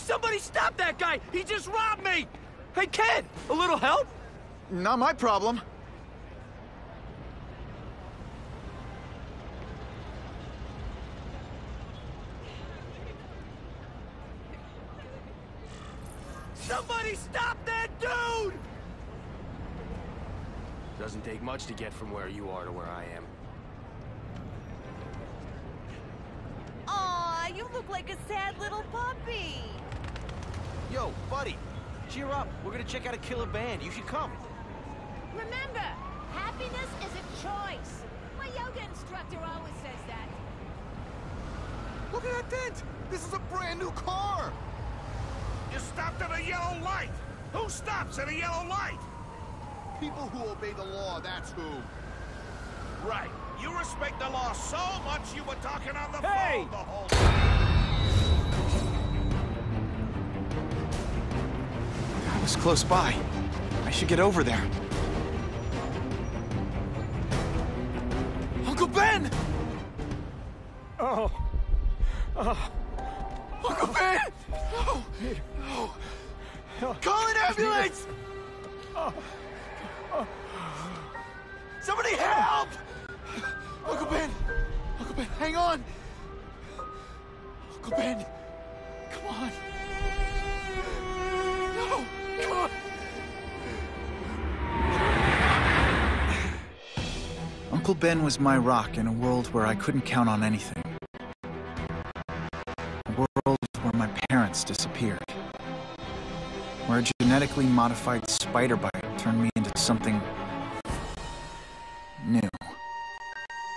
somebody stop that guy! He just robbed me! Hey, kid, a little help? Not my problem. Somebody stop that dude! Doesn't take much to get from where you are to where I am. Aw, you look like a sad little puppy. Yo, buddy, cheer up. We're gonna check out a killer band. You should come. Remember, happiness is a choice. My yoga instructor always says that. Look at that dent! This is a brand new car! You stopped at a yellow light! Who stops at a yellow light? People who obey the law, that's who. Right. You respect the law so much you were talking on the Hey! phone the whole time. I was close by. I should get over there. Uncle Ben! Oh. Uncle Ben! No! Call an ambulance! Somebody help! Uncle Ben! Uncle Ben, hang on! Uncle Ben! Come on! No! Come on! Uncle Ben was my rock in a world where I couldn't count on anything. A world where my parents disappeared. Where a genetically modified spider bite turned me into something new.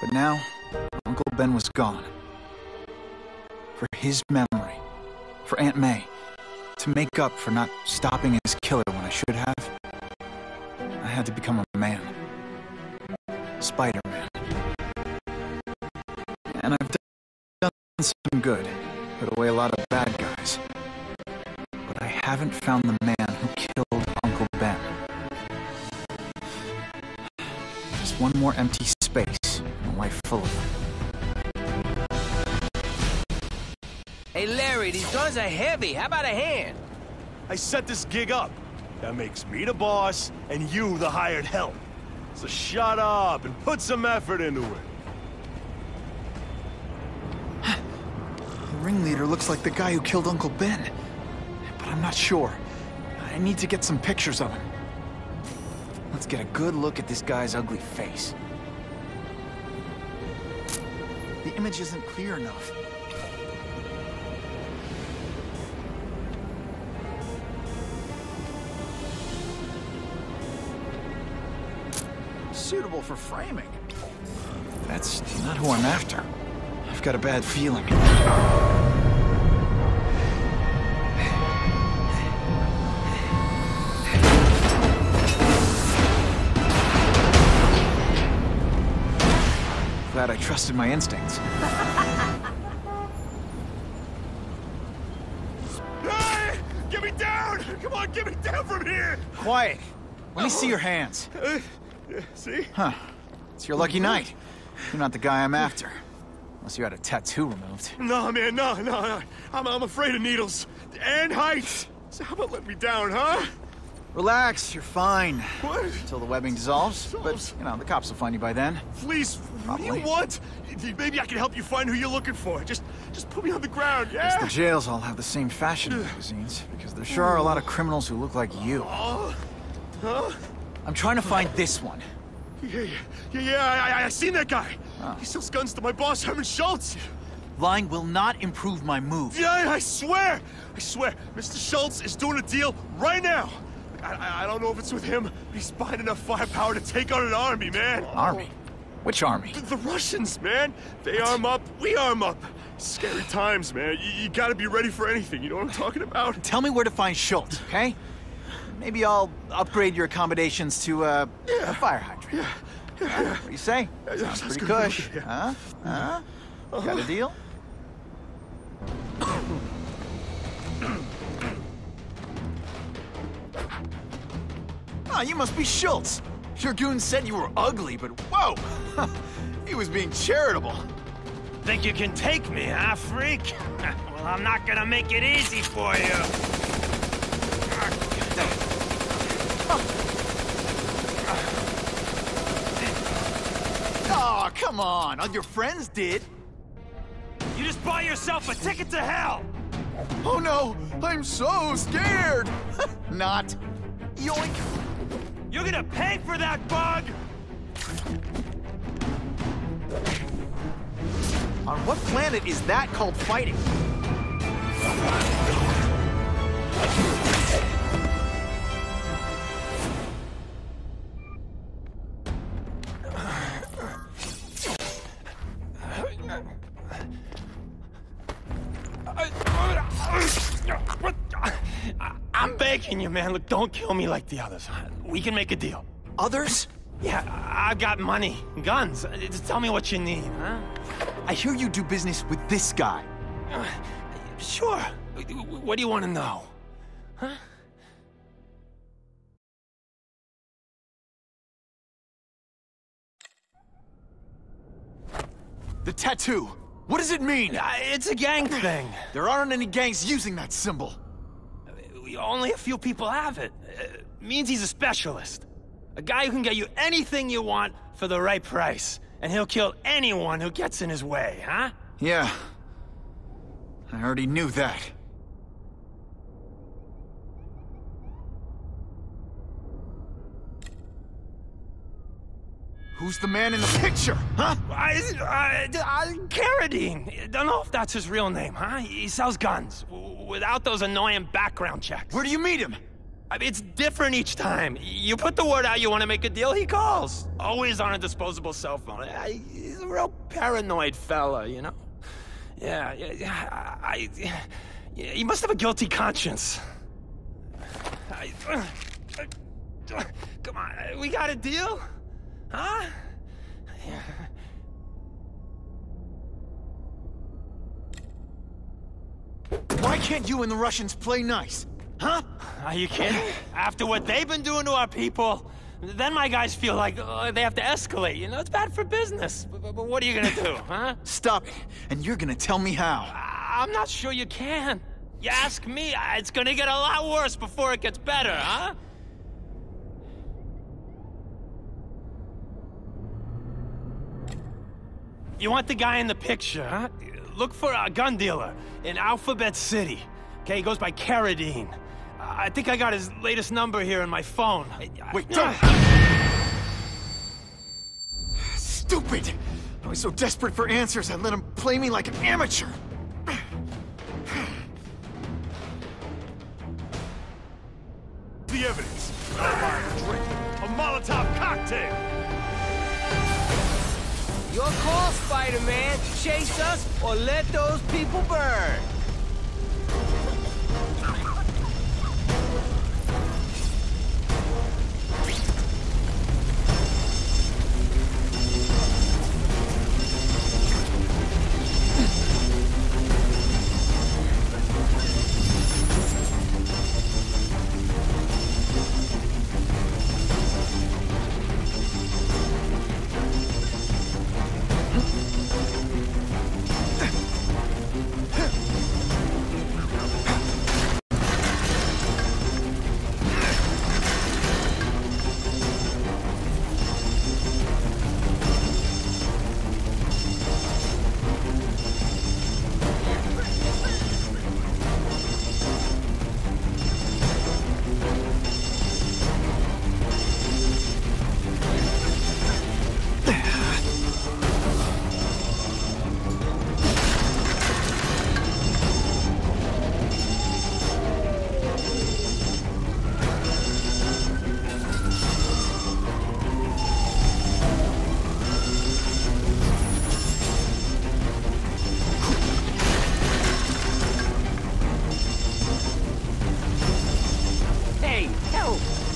But now, Uncle Ben was gone. For his memory, for Aunt May, to make up for not stopping his killer when I should have, I had to become a man. Spider-Man. And I've done some good, put away a lot of bad guys. But I haven't found the man who killed Uncle Ben. Just one more empty space in a life full of them. Hey, Larry, these guns are heavy. How about a hand? I set this gig up. That makes me the boss and you the hired help. So shut up and put some effort into it. The ringleader looks like the guy who killed Uncle Ben. But I'm not sure. I need to get some pictures of him. Let's get a good look at this guy's ugly face. The image isn't clear enough. Suitable for framing. That's not who I'm after. I've got a bad feeling. Glad I trusted my instincts. Hey! Get me down! Come on, get me down from here! Quiet. Let me see your hands. See? Huh. It's your lucky night. You're not the guy I'm after. Unless you had a tattoo removed. No, man, no. I'm afraid of needles. And heights. So how about let me down, huh? Relax, you're fine. What? Until the webbing dissolves. But, you know, the cops will find you by then. Please, what do you want? Maybe I can help you find who you're looking for. Just put me on the ground, yeah? Guess the jails all have the same fashion magazines, because there sure are a lot of criminals who look like you. Huh? I'm trying to find this one. Yeah, I seen that guy. Oh. He sells guns to my boss, Herman Schultz. Lying will not improve my mood. Yeah, I swear. Mr. Schultz is doing a deal right now. I don't know if it's with him, but he's buying enough firepower to take on an army, man. Army? Which army? The Russians, man. They arm up, we arm up. Scary times, man. You gotta be ready for anything, you know what I'm talking about? Tell me where to find Schultz, okay? Maybe I'll upgrade your accommodations to a fire hydrant. Yeah. What do you say? Sounds pretty cush. Yeah. Huh? Got a deal? Oh, you must be Schultz. Your goon said you were ugly, but whoa! He was being charitable. Think you can take me, huh, freak? Well, I'm not gonna make it easy for you. Oh, come on. All your friends did. You just bought yourself a ticket to hell! Oh no, I'm so scared. Not. Yoink. You're gonna pay for that, bug! On what planet is that called fighting? I'm begging you, man. Look, don't kill me like the others. We can make a deal. Others? Yeah, I've got money, guns. Just tell me what you need, huh? I hear you do business with this guy. Sure. What do you want to know? Huh? The tattoo. What does it mean? It's a gang thing. There aren't any gangs using that symbol. Only a few people have it. Means he's a specialist. A guy who can get you anything you want for the right price. And he'll kill anyone who gets in his way, huh? Yeah. I already knew that. Who's the man in the picture, huh? Carradine. Don't know if that's his real name, huh? He sells guns, without those annoying background checks. Where do you meet him? I mean, it's different each time. You put the word out you want to make a deal, he calls. Always on a disposable cell phone. He's a real paranoid fella, you know? Yeah, he must have a guilty conscience. Come on, we got a deal? Huh? Why can't you and the Russians play nice? Huh? Are you kidding? After what they've been doing to our people, then my guys feel like they have to escalate. You know, it's bad for business. But what are you gonna do, huh? Stop it, and you're gonna tell me how. I'm not sure you can. You ask me, it's gonna get a lot worse before it gets better, huh? You want the guy in the picture, huh? Look for a gun dealer in Alphabet City. Okay, he goes by Carradine. I think I got his latest number here in my phone. Wait, don't! Stupid! I was so desperate for answers, I let him play me like an amateur. The evidence. A drink. A Molotov cocktail. Your call, Spider-Man. Chase us or let those people burn.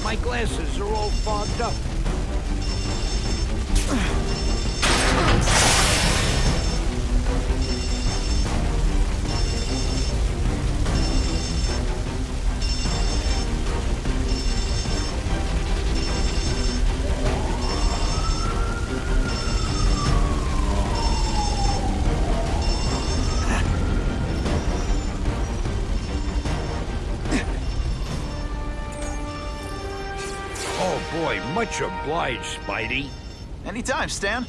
My glasses are all fogged up. Much obliged, Spidey. Anytime, Stan.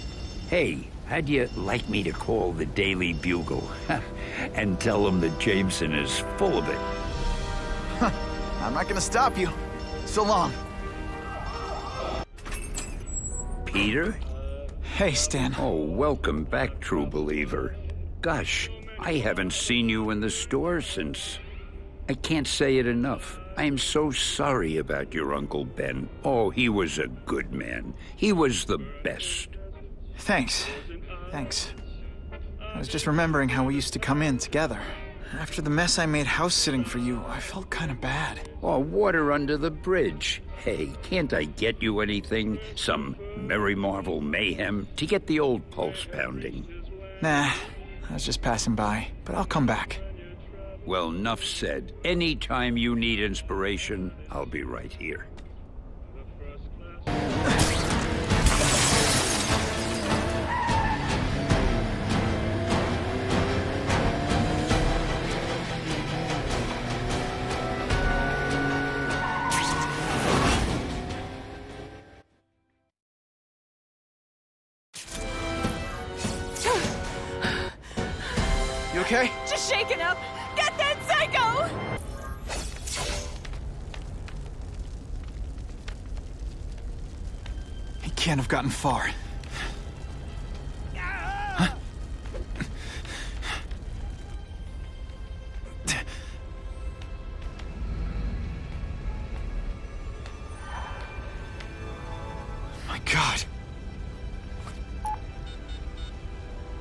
Hey, how'd you like me to call the Daily Bugle and tell them that Jameson is full of it? I'm not gonna stop you. So long. Peter? Hey, Stan. Oh, welcome back, true believer. Gosh, I haven't seen you in the store since... I can't say it enough. I am so sorry about your Uncle Ben. Oh, he was a good man. He was the best. Thanks. I was just remembering how we used to come in together. After the mess I made house-sitting for you, I felt kind of bad. Oh, water under the bridge. Hey, can't I get you anything? Some Merry Marvel mayhem to get the old pulse pounding? Nah, I was just passing by, but I'll come back. Well, enough said. Anytime you need inspiration, I'll be right here. You okay? Just shaken up. Get that psycho! He can't have gotten far. Huh? My God.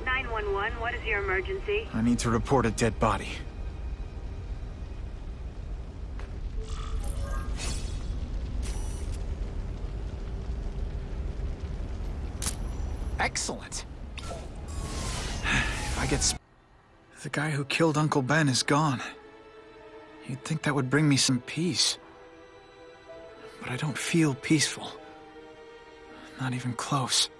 911, what is your emergency? I need to report a dead body. Excellent. If I get the guy who killed Uncle Ben is gone. You'd think that would bring me some peace. But I don't feel peaceful. Not even close.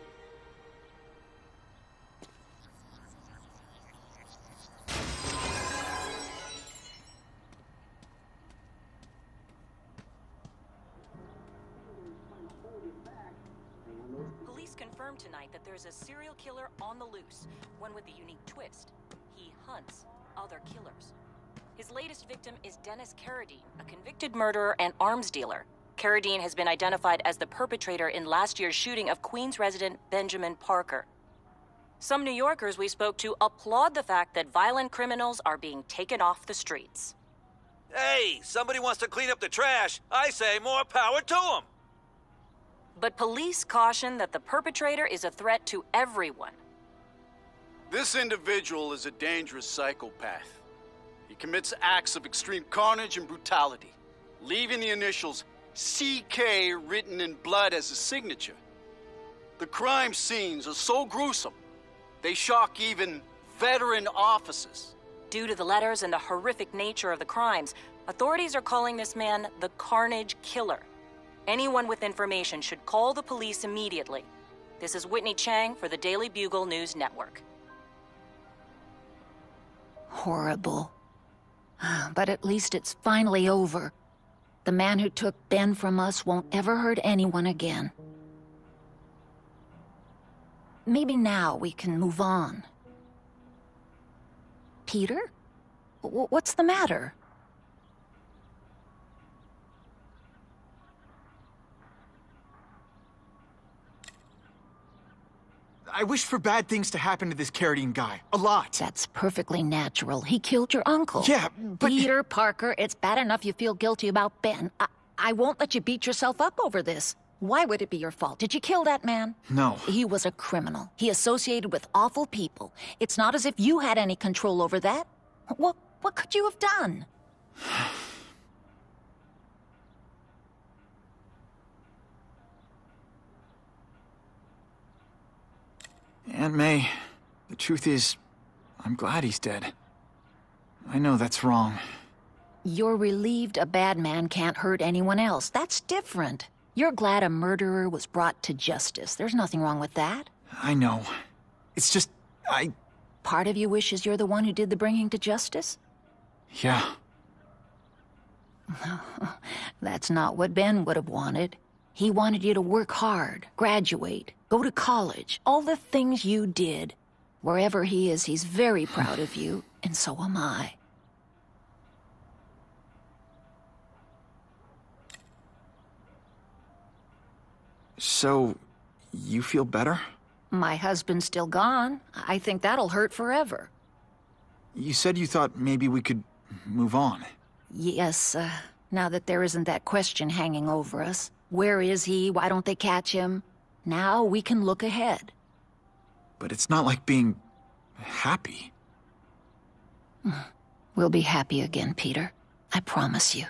Police confirmed tonight that there's a serial killer on the loose, one with a unique twist. He hunts other killers. His latest victim is Dennis Carradine, a convicted murderer and arms dealer. Carradine has been identified as the perpetrator in last year's shooting of Queens resident Benjamin Parker. Some New Yorkers we spoke to applaud the fact that violent criminals are being taken off the streets. Hey, somebody wants to clean up the trash. I say more power to them. But police caution that the perpetrator is a threat to everyone. This individual is a dangerous psychopath. He commits acts of extreme carnage and brutality, leaving the initials CK written in blood as a signature. The crime scenes are so gruesome, they shock even veteran officers. Due to the letters and the horrific nature of the crimes, authorities are calling this man the Carnage Killer. Anyone with information should call the police immediately. This is Whitney Chang for the Daily Bugle News Network. Horrible. But at least it's finally over. The man who took Ben from us won't ever hurt anyone again. Maybe now we can move on. Peter? What's the matter? I wish for bad things to happen to this Carradine guy. A lot. That's perfectly natural. He killed your uncle. Yeah, but... Peter Parker, it's bad enough you feel guilty about Ben. I won't let you beat yourself up over this. Why would it be your fault? Did you kill that man? No. He was a criminal. He associated with awful people. It's not as if you had any control over that. What could you have done? Aunt May, the truth is, I'm glad he's dead. I know that's wrong. You're relieved a bad man can't hurt anyone else. That's different. You're glad a murderer was brought to justice. There's nothing wrong with that. I know. It's just, Part of you wishes you're the one who did the bringing to justice? Yeah. That's not what Ben would have wanted. He wanted you to work hard, graduate, go to college, all the things you did. Wherever he is, he's very proud of you, and so am I. So, you feel better? My husband's still gone. I think that'll hurt forever. You said you thought maybe we could move on. Yes, now that there isn't that question hanging over us. Where is he? Why don't they catch him? Now we can look ahead. But it's not like being happy. We'll be happy again, Peter. I promise you.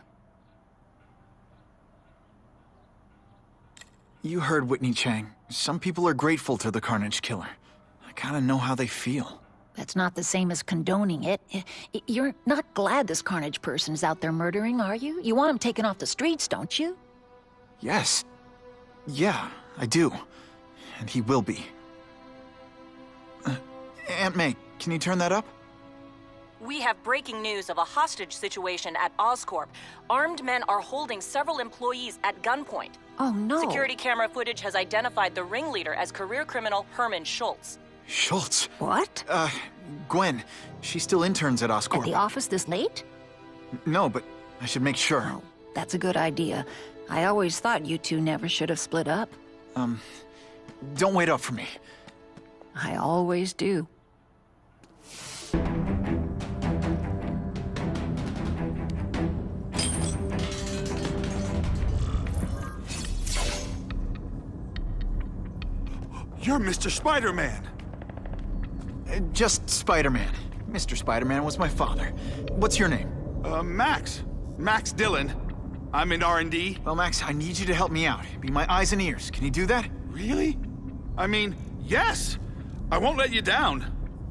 You heard Whitney Chang. Some people are grateful to the Carnage Killer. I kinda know how they feel. That's not the same as condoning it. You're not glad this Carnage person's out there murdering, are you? You want him taken off the streets, don't you? Yes. Yeah, I do. And he will be. Aunt May, can you turn that up? We have breaking news of a hostage situation at Oscorp. Armed men are holding several employees at gunpoint. Oh, no. Security camera footage has identified the ringleader as career criminal Herman Schultz. Schultz? What? Gwen. She still interns at Oscorp. At the office this late? No, but I should make sure. Oh, that's a good idea. I always thought you two never should have split up. Don't wait up for me. I always do. You're Mr. Spider-Man. Just Spider-Man. Mr. Spider-Man was my father. What's your name? Max. Max Dillon. I'm in R&D. Well, Max, I need you to help me out. Be my eyes and ears. Can you do that? Really? I mean, yes. I won't let you down.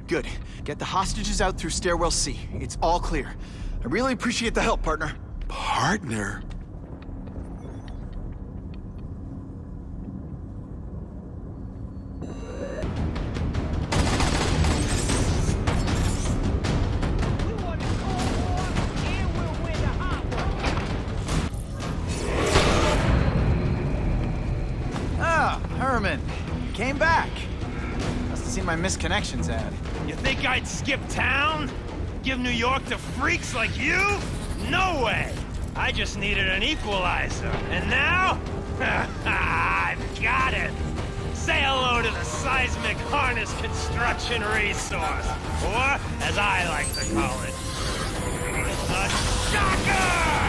Good. Get the hostages out through stairwell C. It's all clear. I really appreciate the help, partner. Partner? Herman, you came back. Must have seen my missed connections ad. You think I'd skip town? Give New York to freaks like you? No way! I just needed an equalizer. And now? I've got it! Say hello to the seismic harness construction resource. Or, as I like to call it, the shocker!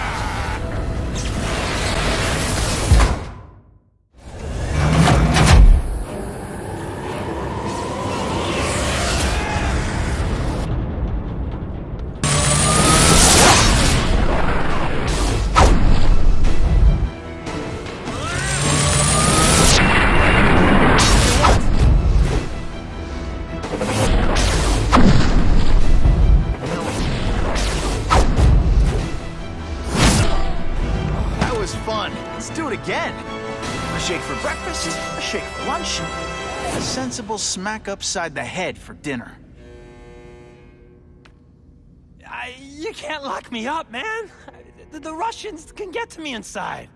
A sensible smack upside the head for dinner. You can't lock me up, man. The Russians can get to me inside.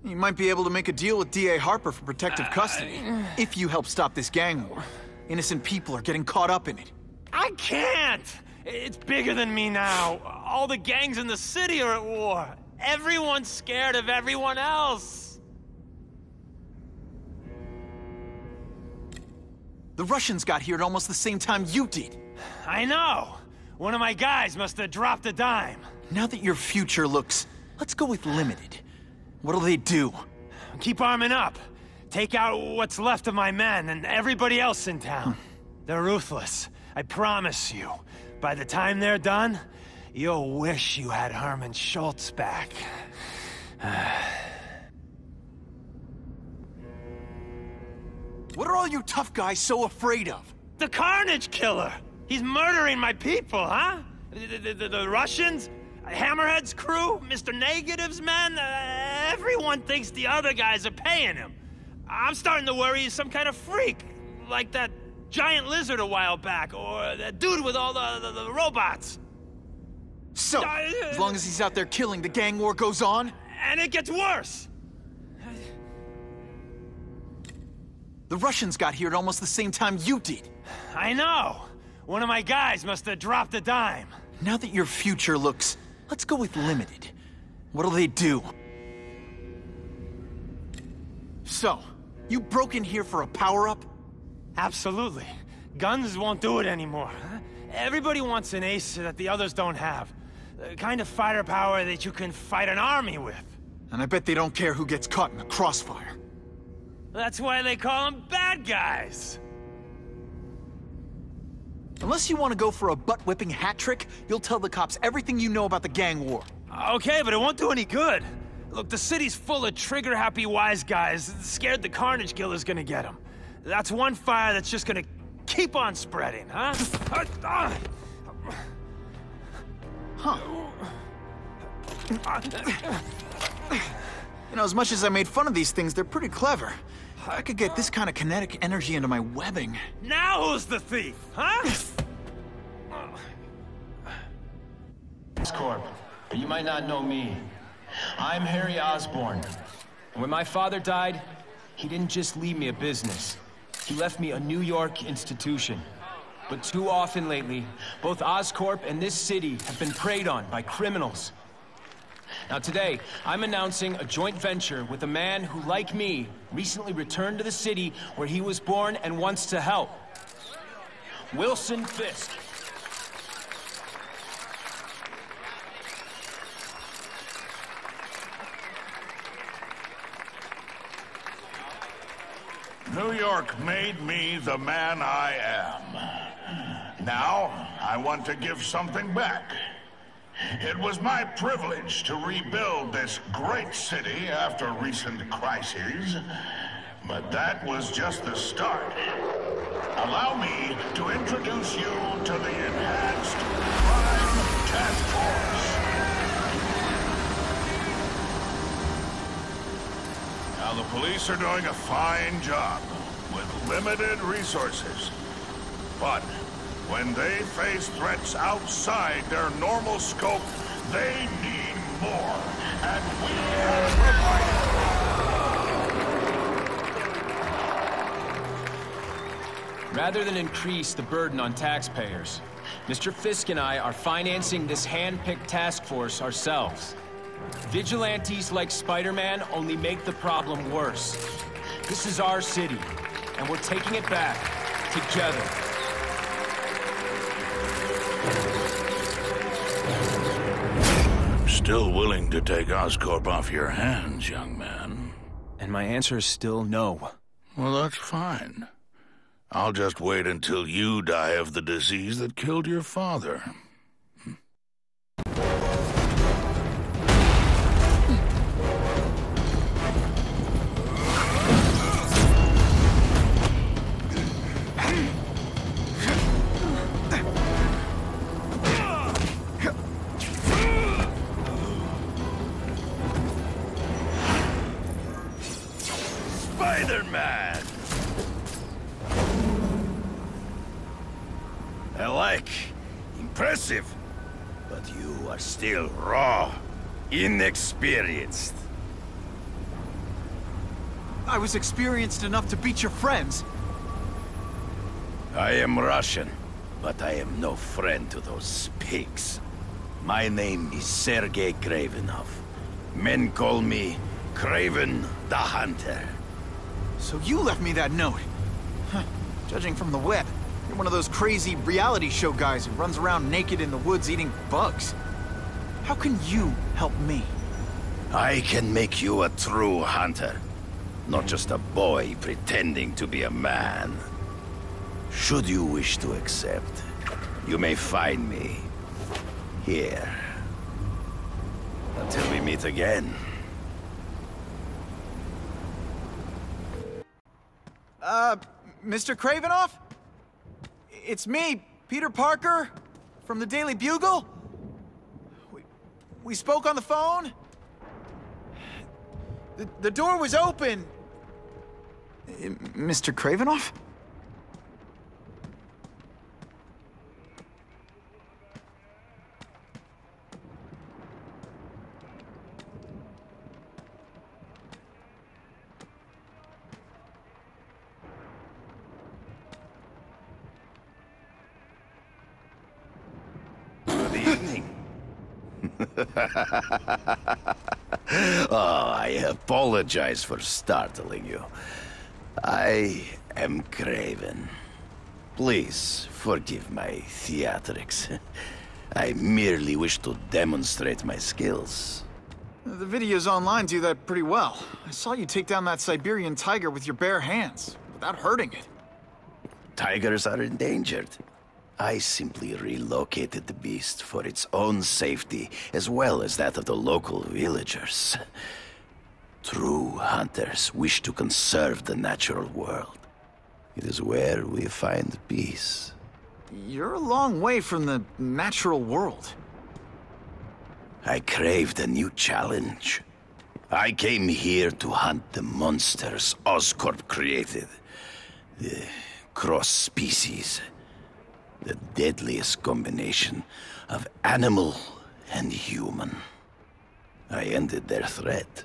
You might be able to make a deal with D.A. Harper for protective custody, if you help stop this gang war. Innocent people are getting caught up in it. I can't! It's bigger than me now. All the gangs in the city are at war. Everyone's scared of everyone else. The Russians got here at almost the same time you did. I know. One of my guys must have dropped a dime. Now that your future looks... let's go with limited. What'll they do? Keep arming up. Take out what's left of my men and everybody else in town. They're ruthless. I promise you. By the time they're done, you'll wish you had Herman Schultz back. What are all you tough guys so afraid of? The Carnage Killer! He's murdering my people, huh? The Russians? Hammerhead's crew? Mr. Negative's men? Everyone thinks the other guys are paying him. I'm starting to worry he's some kind of freak. Like that giant lizard a while back, or that dude with all the robots. So, as long as he's out there killing, the gang war goes on? And it gets worse. The Russians got here at almost the same time you did. I know! One of my guys must have dropped a dime. Now that your future looks, let's go with limited. What'll they do? So, you broke in here for a power-up? Absolutely. Guns won't do it anymore. Everybody wants an ace that the others don't have. The kind of fighter power that you can fight an army with. And I bet they don't care who gets caught in the crossfire. That's why they call them bad guys. Unless you want to go for a butt-whipping hat trick, you'll tell the cops everything you know about the gang war. Okay, but it won't do any good. Look, the city's full of trigger-happy wise guys, scared the carnage killer's gonna get them. That's one fire that's just gonna keep on spreading, huh? Huh. You know, as much as I made fun of these things, they're pretty clever. I could get this kind of kinetic energy into my webbing. Now who's the thief, huh? Corp, but you might not know me. I'm Harry Osborn. And when my father died, he didn't just leave me a business. He left me a New York institution. But too often lately, both Oscorp and this city have been preyed on by criminals. Now today, I'm announcing a joint venture with a man who, like me, recently returned to the city where he was born and wants to help. Wilson Fisk. New York made me the man I am. Now, I want to give something back. It was my privilege to rebuild this great city after recent crises, but that was just the start. Allow me to introduce you to the Enhanced Crime Task Force. Now, the police are doing a fine job with limited resources. But when they face threats outside their normal scope, they need more. And we are providing. Rather than increase the burden on taxpayers, Mr. Fisk and I are financing this hand-picked task force ourselves. Vigilantes like Spider-Man only make the problem worse. This is our city, and we're taking it back together. I'm still willing to take Oscorp off your hands, young man. And my answer is still no. Well, that's fine. I'll just wait until you die of the disease that killed your father. Spider-Man! I like. Impressive. But you are still raw. Inexperienced. I was experienced enough to beat your friends. I am Russian, but I am no friend to those pigs. My name is Sergei Kravenov. Men call me Kraven the Hunter. So you left me that note. Huh. Judging from the web, you're one of those crazy reality show guys who runs around naked in the woods eating bugs. How can you help me? I can make you a true hunter. Not just a boy pretending to be a man. Should you wish to accept, you may find me here. Until we meet again. Mr. Kravenov? It's me, Peter Parker, from the Daily Bugle. We spoke on the phone. The door was open. Mr. Kravenov? Oh, I apologize for startling you. I am Craven. Please forgive my theatrics. I merely wish to demonstrate my skills. The videos online do that pretty well. I saw you take down that Siberian tiger with your bare hands, without hurting it. Tigers are endangered. I simply relocated the beast for its own safety, as well as that of the local villagers. True hunters wish to conserve the natural world. It is where we find peace. You're a long way from the natural world. I craved a new challenge. I came here to hunt the monsters Oscorp created. The cross species. The deadliest combination of animal and human. I ended their threat.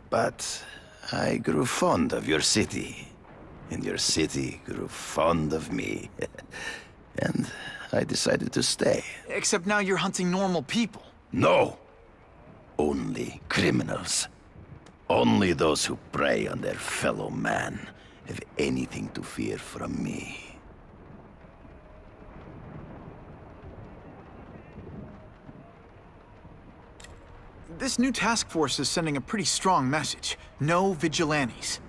But I grew fond of your city. And your city grew fond of me. And I decided to stay. Except now you're hunting normal people. No! Only criminals. Only those who prey on their fellow man have anything to fear from me. This new task force is sending a pretty strong message. No vigilantes.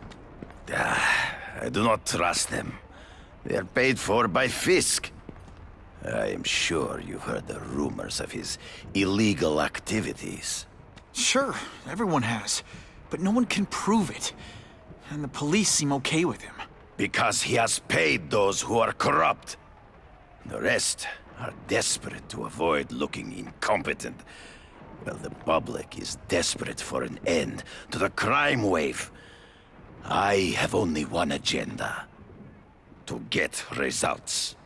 I do not trust them. They are paid for by Fisk. I am sure you've heard the rumors of his illegal activities. Sure, everyone has. But no one can prove it. And the police seem okay with him. Because he has paid those who are corrupt. The rest are desperate to avoid looking incompetent. Well, the public is desperate for an end to the crime wave. I have only one agenda. To get results.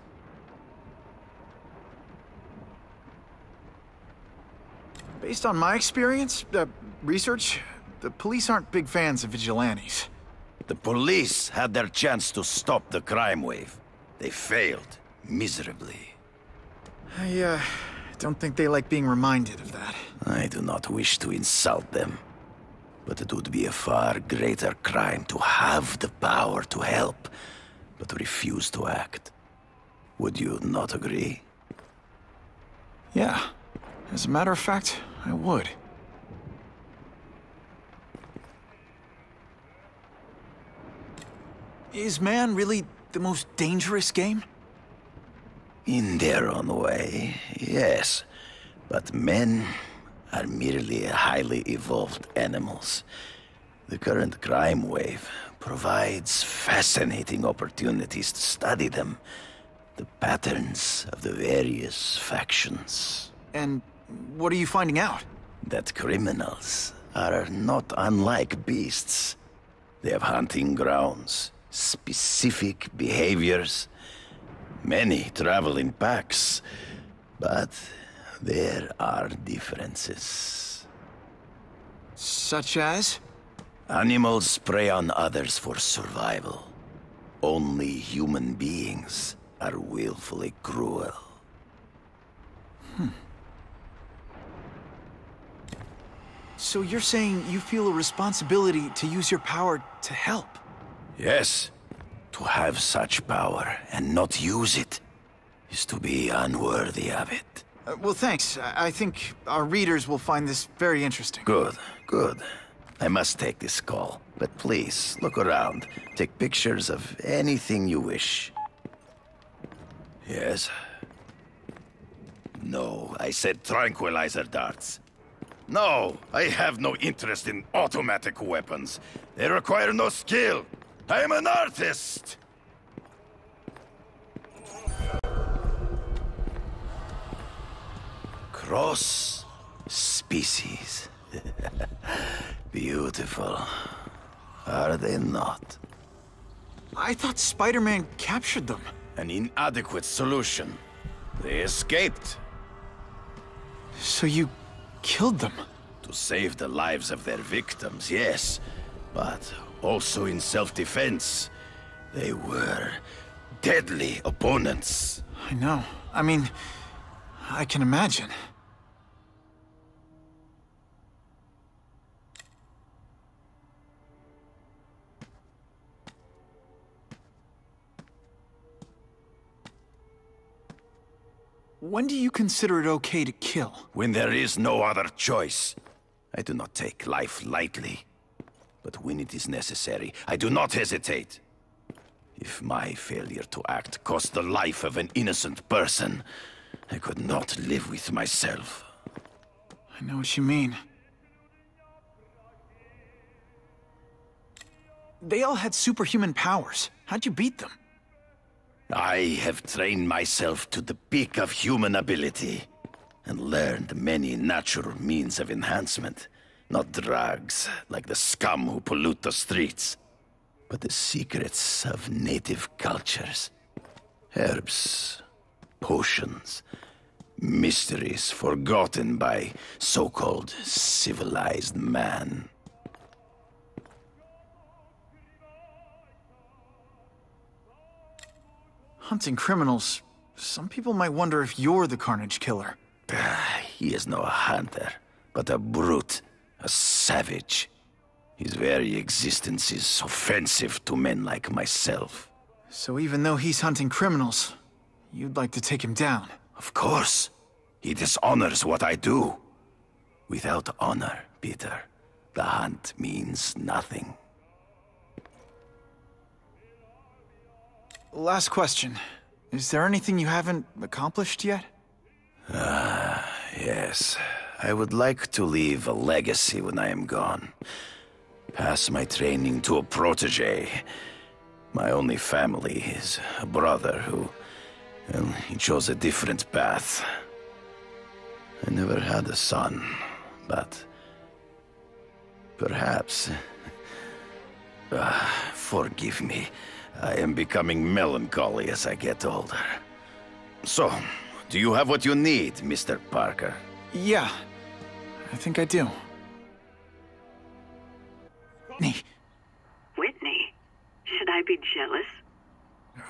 Based on my experience, research, the police aren't big fans of vigilantes. The police had their chance to stop the crime wave. They failed miserably. I don't think they like being reminded of that. I do not wish to insult them. But it would be a far greater crime to have the power to help, but refuse to act. Would you not agree? Yeah. As a matter of fact, I would. Is man really the most dangerous game? In their own way, yes. But men are merely highly evolved animals. The current crime wave provides fascinating opportunities to study them. The patterns of the various factions. And what are you finding out? That criminals are not unlike beasts. They have hunting grounds, specific behaviors. Many travel in packs, but there are differences. Such as? Animals prey on others for survival. Only human beings are willfully cruel. So you're saying you feel a responsibility to use your power to help? Yes. To have such power and not use it is to be unworthy of it. Well, thanks. I think our readers will find this very interesting. Good, good. I must take this call, but please, look around. Take pictures of anything you wish. Yes? No, I said tranquilizer darts. No, I have no interest in automatic weapons. They require no skill. I am an artist! Cross species. Beautiful. Are they not? I thought Spider-Man captured them. An inadequate solution. They escaped. So you killed them? To save the lives of their victims, yes. But also in self-defense. They were deadly opponents. I know. I mean, I can imagine. when do you consider it okay to kill? When there is no other choice. I do not take life lightly. But when it is necessary, I do not hesitate. If my failure to act cost the life of an innocent person, I could not live with myself. I know what you mean. They all had superhuman powers. How'd you beat them? I have trained myself to the peak of human ability, and learned many natural means of enhancement. Not drugs, like the scum who pollute the streets, but the secrets of native cultures. Herbs, potions, mysteries forgotten by so-called civilized man. Hunting criminals, some people might wonder if you're the Carnage Killer. He is no hunter, but a brute, a savage. His very existence is offensive to men like myself. So even though he's hunting criminals, you'd like to take him down? Of course. He dishonors what I do. Without honor, Peter, the hunt means nothing. Last question. Is there anything you haven't accomplished yet? Yes. I would like to leave a legacy when I am gone. Pass my training to a protege. My only family is a brother who... well, he chose a different path. I never had a son, but... perhaps... forgive me. I am becoming melancholy as I get older. So, do you have what you need, Mr. Parker? Yeah, I think I do. Whitney, should I be jealous?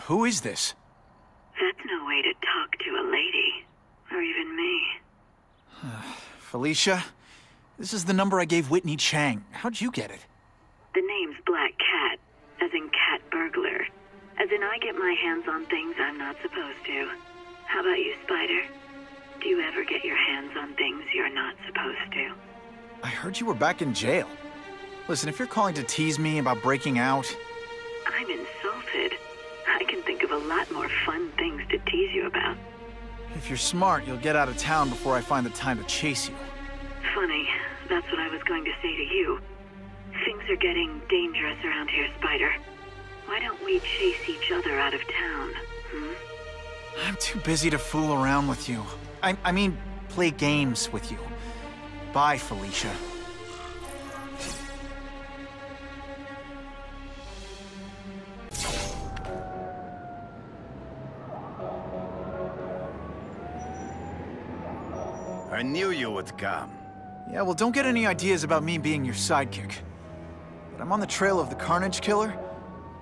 Who is this? That's no way to talk to a lady, or even me. Felicia, this is the number I gave Whitney Chang. How'd you get it? The name's Black Cat, as in cat burglar. As in I get my hands on things I'm not supposed to. How about you, Spider? Do you ever get your hands on things you're not supposed to? I heard you were back in jail. Listen, if you're calling to tease me about breaking out... I'm insulted. I can think of a lot more fun things to tease you about. If you're smart, you'll get out of town before I find the time to chase you. Funny, that's what I was going to say to you. Things are getting dangerous around here, Spider. Why don't we chase each other out of town, I'm too busy to fool around with you. I mean, play games with you. Bye, Felicia. I knew you would come. Yeah, well, don't get any ideas about me being your sidekick. But I'm on the trail of the Carnage Killer,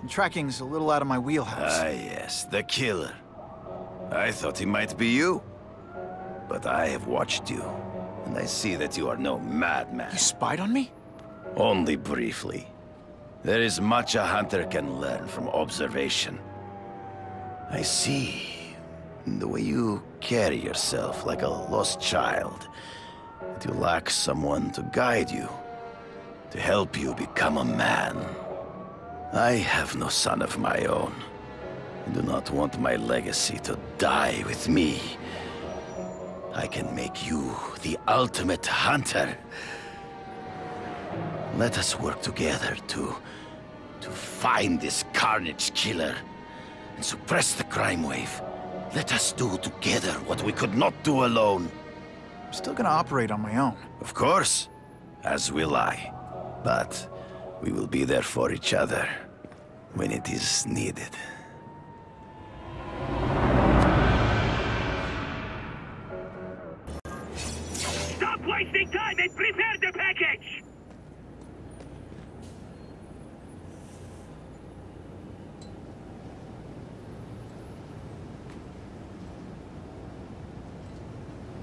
and tracking's a little out of my wheelhouse. Ah, yes, the killer. I thought he might be you. But I have watched you, and I see that you are no madman. You spied on me? Only briefly. There is much a hunter can learn from observation. I see the way you carry yourself like a lost child, that you lack someone to guide you, to help you become a man. I have no son of my own. I do not want my legacy to die with me. I can make you the ultimate hunter. Let us work together to find this Carnage Killer and suppress the crime wave. Let us do together what we could not do alone. I'm still gonna operate on my own. Of course, as will I. But we will be there for each other when it is needed. Stop wasting time and prepare the package!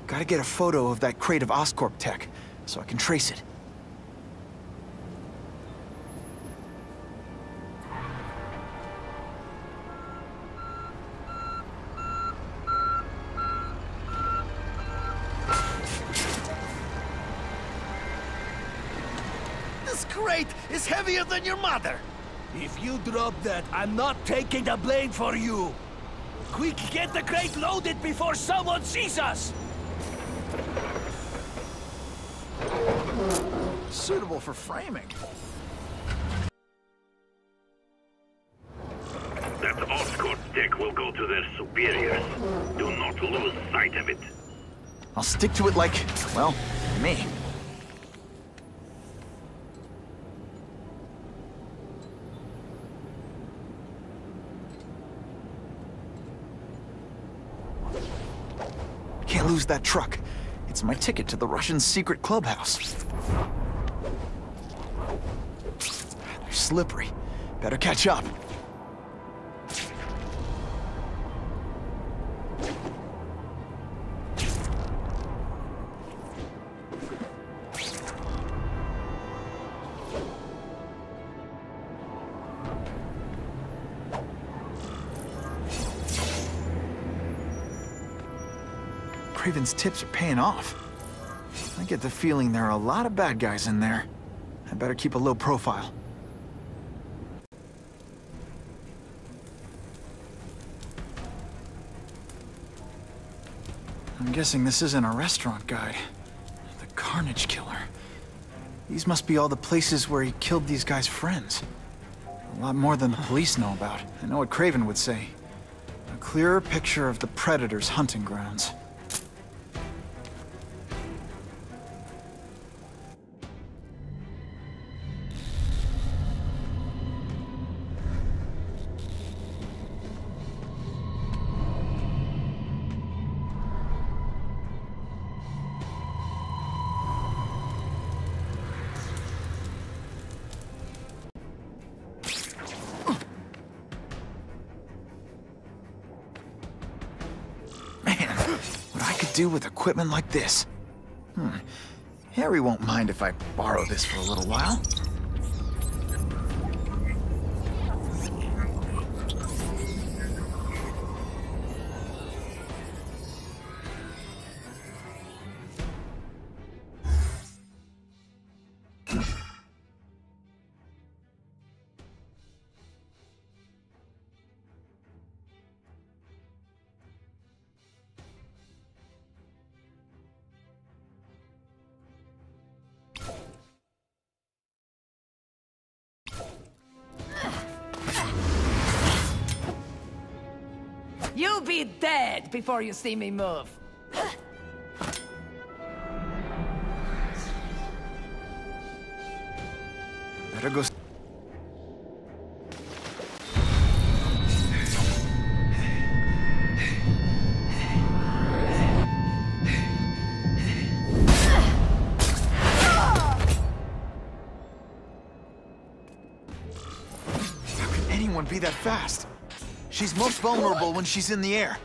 Gotta get a photo of that crate of Oscorp tech, so I can trace it. crate is heavier than your mother. If you drop that, I'm not taking the blame for you. Quick, get the crate loaded before someone sees us! Suitable for framing. That Oscorp deck will go to their superiors. Do not lose sight of it. I'll stick to it like, well, me. Can't lose that truck. It's my ticket to the Russian secret clubhouse. They're slippery. Better catch up. Craven's tips are paying off. I get the feeling there are a lot of bad guys in there. I better keep a low profile. I'm guessing this isn't a restaurant guide. The Carnage Killer. These must be all the places where he killed these guys' friends. A lot more than the police know about. I know what Craven would say. A clearer picture of the Predator's hunting grounds. Do with equipment like this. Harry won't mind if I borrow this for a little while. You'll be dead before you see me move. Better go. How can anyone be that fast? She's most vulnerable when she's in the air.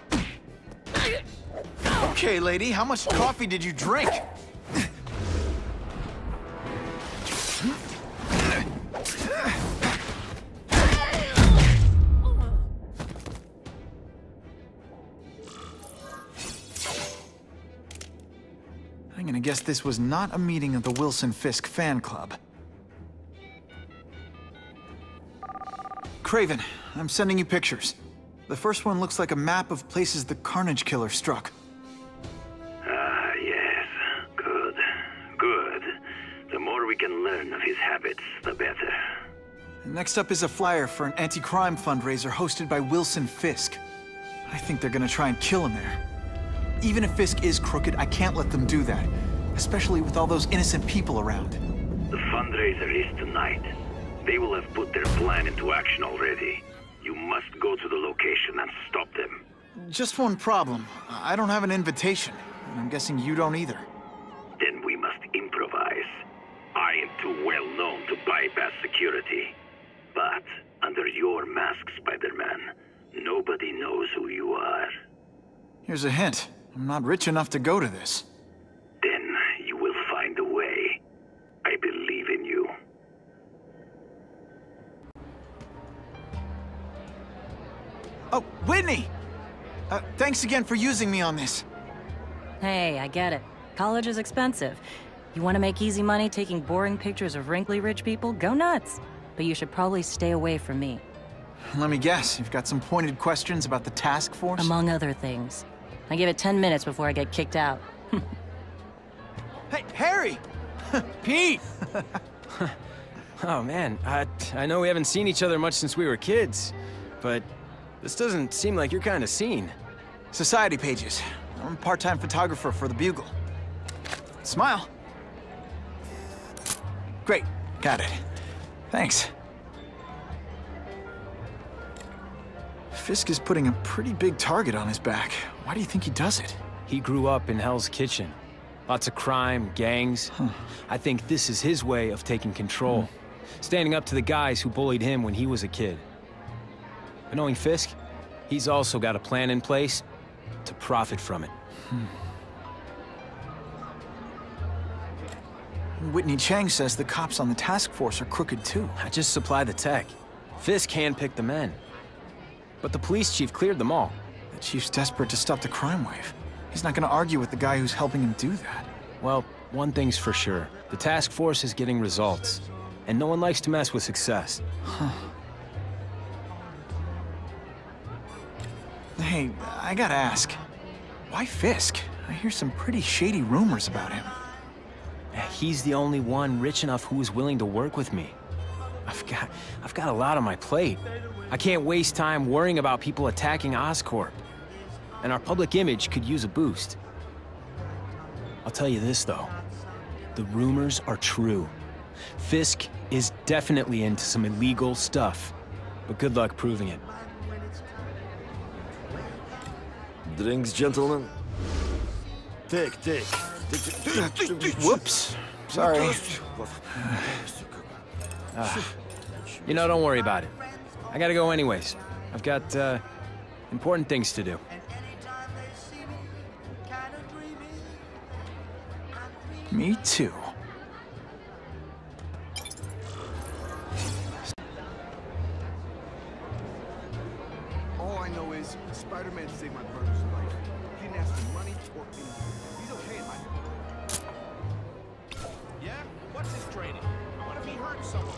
Okay, lady, how much coffee did you drink? I'm gonna guess this was not a meeting of the Wilson Fisk fan club. Craven, I'm sending you pictures. The first one looks like a map of places the Carnage Killer struck. Ah, yes. Good. Good. The more we can learn of his habits, the better. Next up is a flyer for an anti-crime fundraiser hosted by Wilson Fisk. I think they're gonna try and kill him there. Even if Fisk is crooked, I can't let them do that. Especially with all those innocent people around. The fundraiser is tonight. They will have put their plan into action already. You must go to the location and stop them. Just one problem. I don't have an invitation, and I'm guessing you don't either. Then we must improvise. I am too well known to bypass security. But under your mask, Spider-Man, nobody knows who you are. Here's a hint. I'm not rich enough to go to this. Then you will find a way. I believe in you. Oh, Whitney! Thanks again for using me on this. Hey, I get it. College is expensive. You want to make easy money taking boring pictures of wrinkly rich people? Go nuts. But you should probably stay away from me. Let me guess, you've got some pointed questions about the task force? Among other things. I give it 10 minutes before I get kicked out. Hey, Harry! Pete! Oh, man, I know we haven't seen each other much since we were kids, but this doesn't seem like your kind of scene. Society pages. I'm a part-time photographer for the Bugle. Smile. Great, got it. Thanks. Fisk is putting a pretty big target on his back. Why do you think he does it? He grew up in Hell's Kitchen. Lots of crime, gangs. I think this is his way of taking control. Standing up to the guys who bullied him when he was a kid. But knowing Fisk, he's also got a plan in place to profit from it. Whitney Chang says the cops on the task force are crooked too. I just supply the tech. Fisk handpicked the men. But the police chief cleared them all. The chief's desperate to stop the crime wave. He's not gonna argue with the guy who's helping him do that. Well, one thing's for sure. The task force is getting results. And no one likes to mess with success. Hey, I gotta ask. Why Fisk? I hear some pretty shady rumors about him. He's the only one rich enough who is willing to work with me. I've got a lot on my plate. I can't waste time worrying about people attacking Oscorp. And our public image could use a boost. I'll tell you this, though. The rumors are true. Fisk is definitely into some illegal stuff. But good luck proving it. Drinks, gentlemen? Take. Whoops. Sorry. You know, don't worry about it. I gotta go anyways. I've got, important things to do. Me too. All I know is Spider-Man saved my brother's life. He didn't ask for money or anything. He's okay in my... Yeah? What's his training? What if he hurt someone?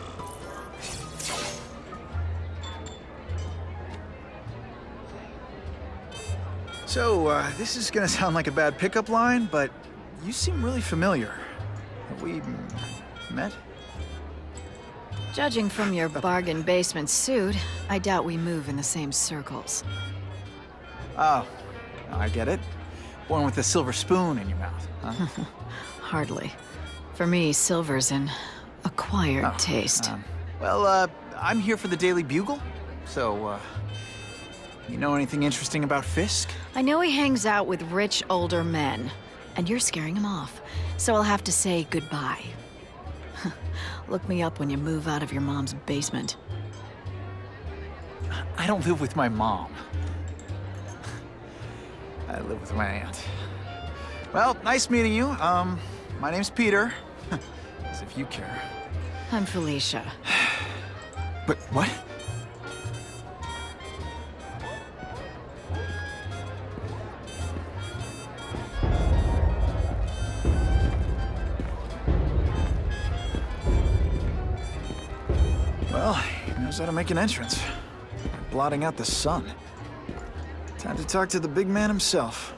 So, this is gonna sound like a bad pickup line, but you seem really familiar. Have we met? Judging from your bargain basement suit, I doubt we move in the same circles. Oh, I get it. Born with a silver spoon in your mouth, huh? Hardly. For me, silver's an acquired taste. Well, I'm here for the Daily Bugle, so, you know anything interesting about Fisk? I know he hangs out with rich older men, and you're scaring him off, so I'll have to say goodbye. Look me up when you move out of your mom's basement. I don't live with my mom. I live with my aunt. Well, nice meeting you. My name's Peter. As if you care. I'm Felicia. But what? Well, he knows how to make an entrance. By blotting out the sun. Time to talk to the big man himself.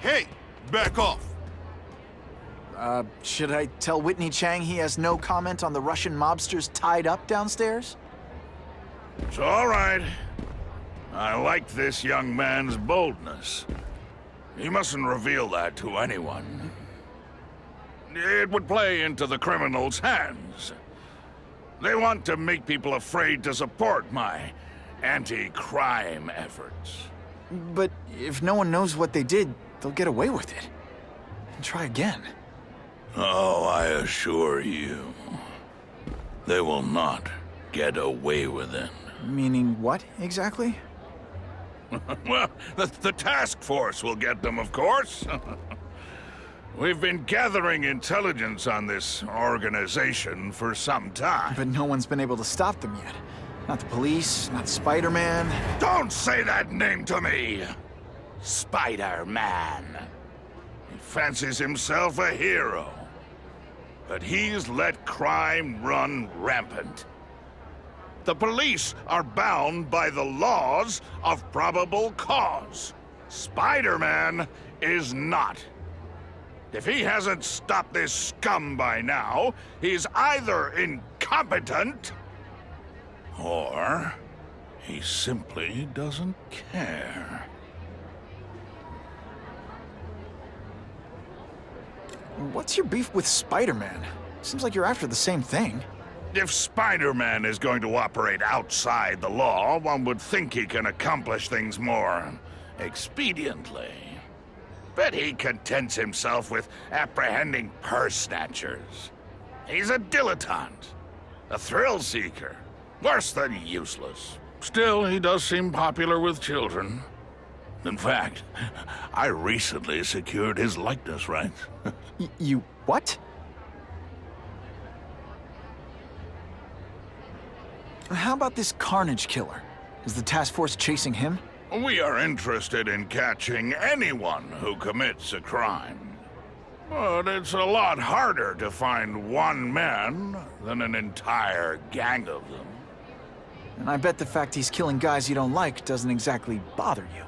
Hey, back off. Should I tell Whitney Chang he has no comment on the Russian mobsters tied up downstairs? It's all right. I like this young man's boldness. He mustn't reveal that to anyone. It would play into the criminals' hands. They want to make people afraid to support my anti-crime efforts. But if no one knows what they did, they'll get away with it. And try again. Oh, I assure you, they will not get away with it. Meaning what, exactly? Well, the task force will get them, of course. We've been gathering intelligence on this organization for some time. But no one's been able to stop them yet. Not the police, not Spider-Man. Don't say that name to me! Spider-Man. He fancies himself a hero. But he's let crime run rampant. The police are bound by the laws of probable cause. Spider-Man is not. If he hasn't stopped this scum by now, he's either incompetent, or he simply doesn't care. What's your beef with Spider-Man? Seems like you're after the same thing. If Spider-Man is going to operate outside the law, one would think he can accomplish things more expediently. But he contents himself with apprehending purse snatchers. He's a dilettante, a thrill seeker, worse than useless. Still, he does seem popular with children. In fact, I recently secured his likeness rights. You what? How about this Carnage killer? Is the task force chasing him? We are interested in catching anyone who commits a crime. But it's a lot harder to find one man than an entire gang of them. And I bet the fact he's killing guys you don't like doesn't exactly bother you.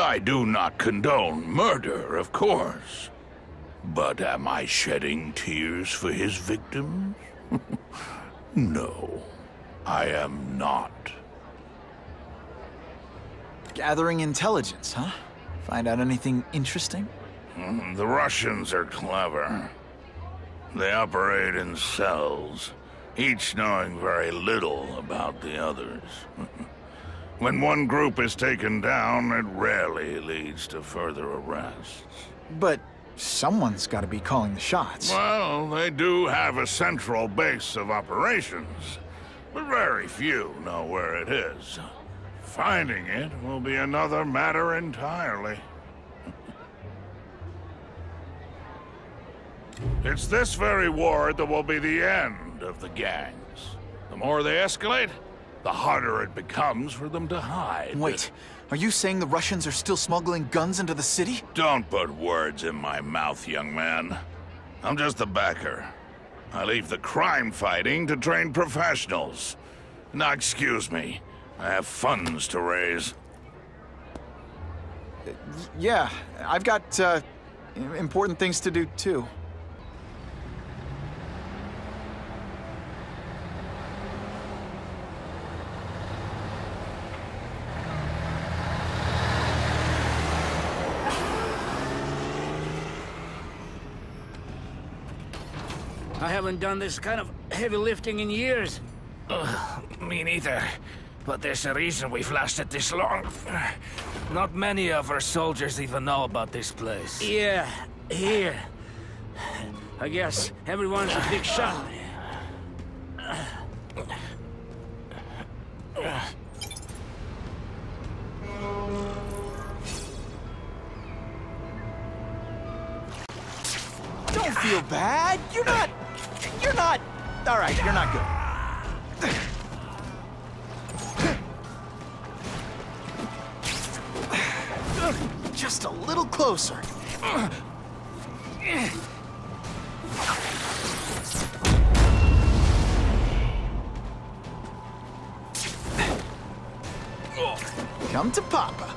I do not condone murder, of course. But am I shedding tears for his victims? No, I am not. Gathering intelligence, huh? Find out anything interesting? The Russians are clever. They operate in cells, each knowing very little about the others. When one group is taken down, it rarely leads to further arrests. But someone's got to be calling the shots. Well, they do have a central base of operations, but very few know where it is. Finding it will be another matter entirely. It's this very war that will be the end of the gangs. The more they escalate, the harder it becomes for them to hide. Wait, are you saying the Russians are still smuggling guns into the city? Don't put words in my mouth, young man. I'm just a backer. I leave the crime fighting to trained professionals. Now, excuse me. I have funds to raise. Yeah, I've got, important things to do, too. I haven't done this kind of heavy lifting in years. Me neither. But there's a reason we've lasted this long. Not many of our soldiers even know about this place. Yeah, here. I guess everyone's a big shot. Don't feel bad. You're not... All right, you're not good. Just a little closer. Come to Papa.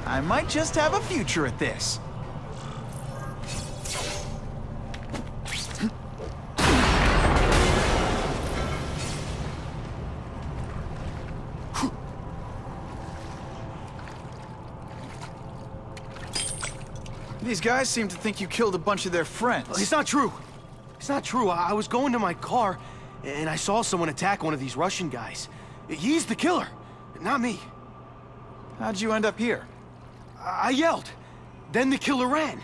I might just have a future at this. These guys seem to think you killed a bunch of their friends. It's not true. It's not true. I was going to my car, and I saw someone attack one of these Russian guys. He's the killer, not me. How'd you end up here? I yelled. Then the killer ran.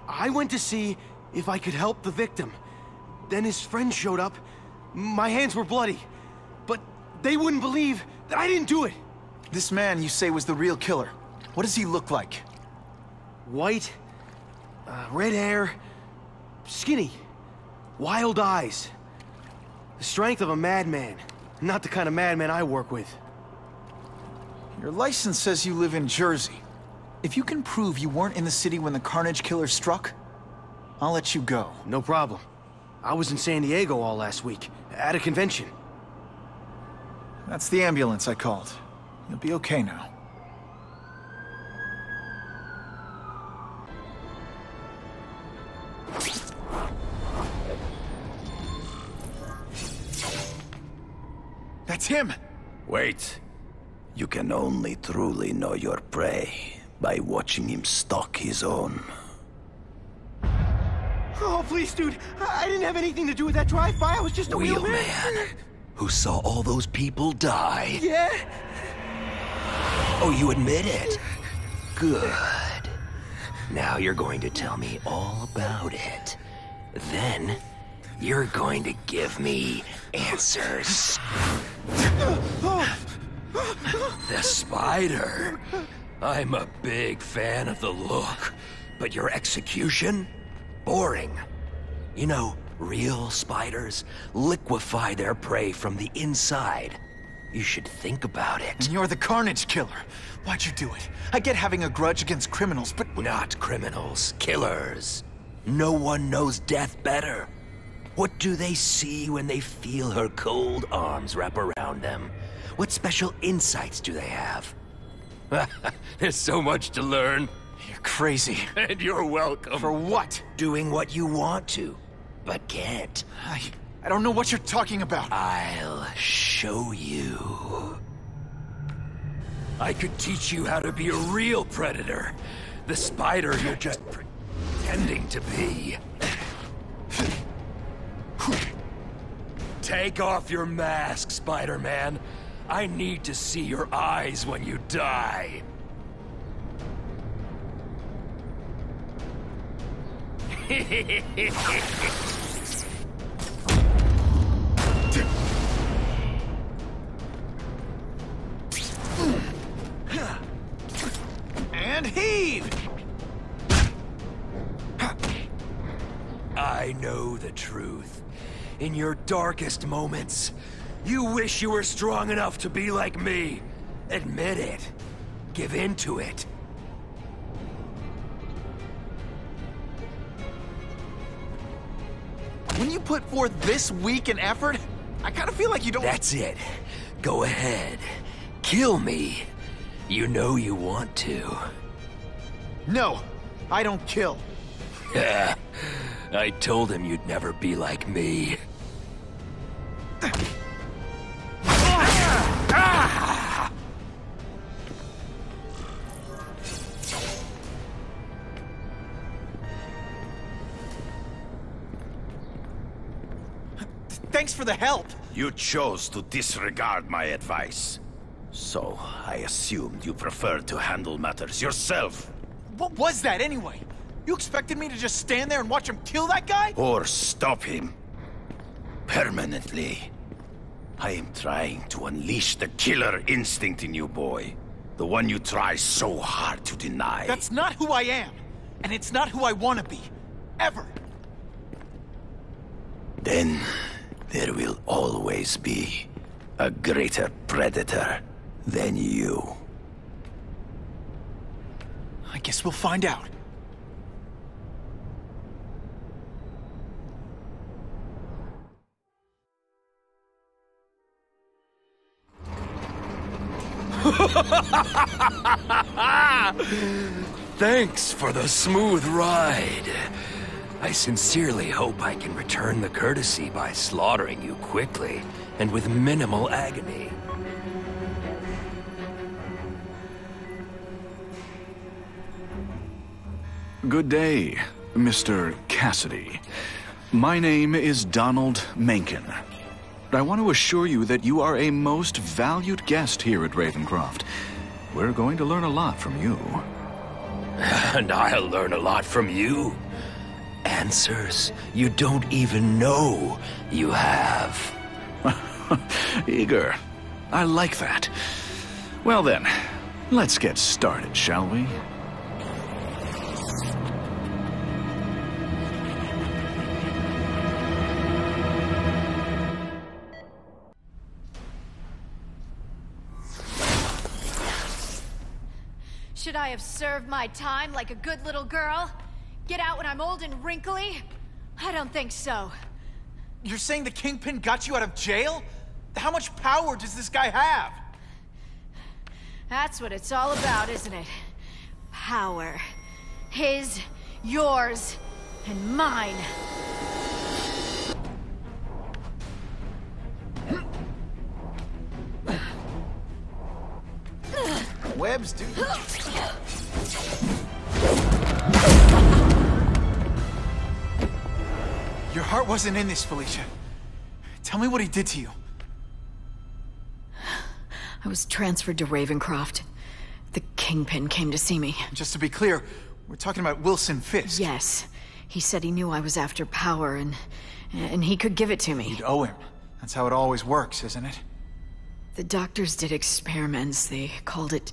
I went to see if I could help the victim. Then his friend showed up. My hands were bloody. But they wouldn't believe that I didn't do it. This man you say was the real killer. What does he look like? White, red hair, skinny, wild eyes. The strength of a madman. Not the kind of madman I work with. Your license says you live in Jersey. If you can prove you weren't in the city when the Carnage Killer struck, I'll let you go. No problem. I was in San Diego all last week, at a convention. That's the ambulance I called. You'll be okay now. That's him! Wait. You can only truly know your prey by watching him stalk his own. Oh, please, dude. I didn't have anything to do with that drive-by. I was just a wheelman. Who saw all those people die? Yeah? Oh, you admit it? Good. Now you're going to tell me all about it. Then, you're going to give me answers. The spider. I'm a big fan of the look, but your execution? Boring. You know, real spiders liquefy their prey from the inside. You should think about it. And you're the Carnage Killer. Why'd you do it? I get having a grudge against criminals, but... Not criminals, killers. No one knows death better. What do they see when they feel her cold arms wrap around them? What special insights do they have? There's so much to learn. You're crazy. And you're welcome. For what? Doing what you want to, but can't. I don't know what you're talking about. I'll show you. I could teach you how to be a real predator. The spider you're just pretending to be. Take off your mask, Spider-Man. I need to see your eyes when you die. And heave! I know the truth. In your darkest moments, you wish you were strong enough to be like me. Admit it. Give in to it. When you put forth this week in effort, I kind of feel like you don't... That's it. Go ahead. Kill me. You know you want to. No, I don't kill. I told him you'd never be like me. Thanks for the help. You chose to disregard my advice. So, I assumed you preferred to handle matters yourself. What was that anyway? You expected me to just stand there and watch him kill that guy? Or stop him. Permanently. I am trying to unleash the killer instinct in you, boy. The one you try so hard to deny. That's not who I am. And it's not who I want to be. Ever. Then, there will always be a greater predator than you. I guess we'll find out. Thanks for the smooth ride. I sincerely hope I can return the courtesy by slaughtering you quickly and with minimal agony. Good day, Mr. Cassidy. My name is Donald Mencken. I want to assure you that you are a most valued guest here at Ravencroft. We're going to learn a lot from you. And I'll learn a lot from you. Answers you don't even know you have. Eager. I like that. Well then, let's get started, shall we? Should I have served my time like a good little girl? Get out when I'm old and wrinkly? I don't think so. You're saying the Kingpin got you out of jail? How much power does this guy have? That's what it's all about, isn't it? Power. His, yours, and mine. Webs, dude. Your heart wasn't in this, Felicia. Tell me what he did to you. I was transferred to Ravencroft. The Kingpin came to see me. Just to be clear, we're talking about Wilson Fisk. Yes. He said he knew I was after power and he could give it to me. You'd owe him. That's how it always works, isn't it? The doctors did experiments. They called it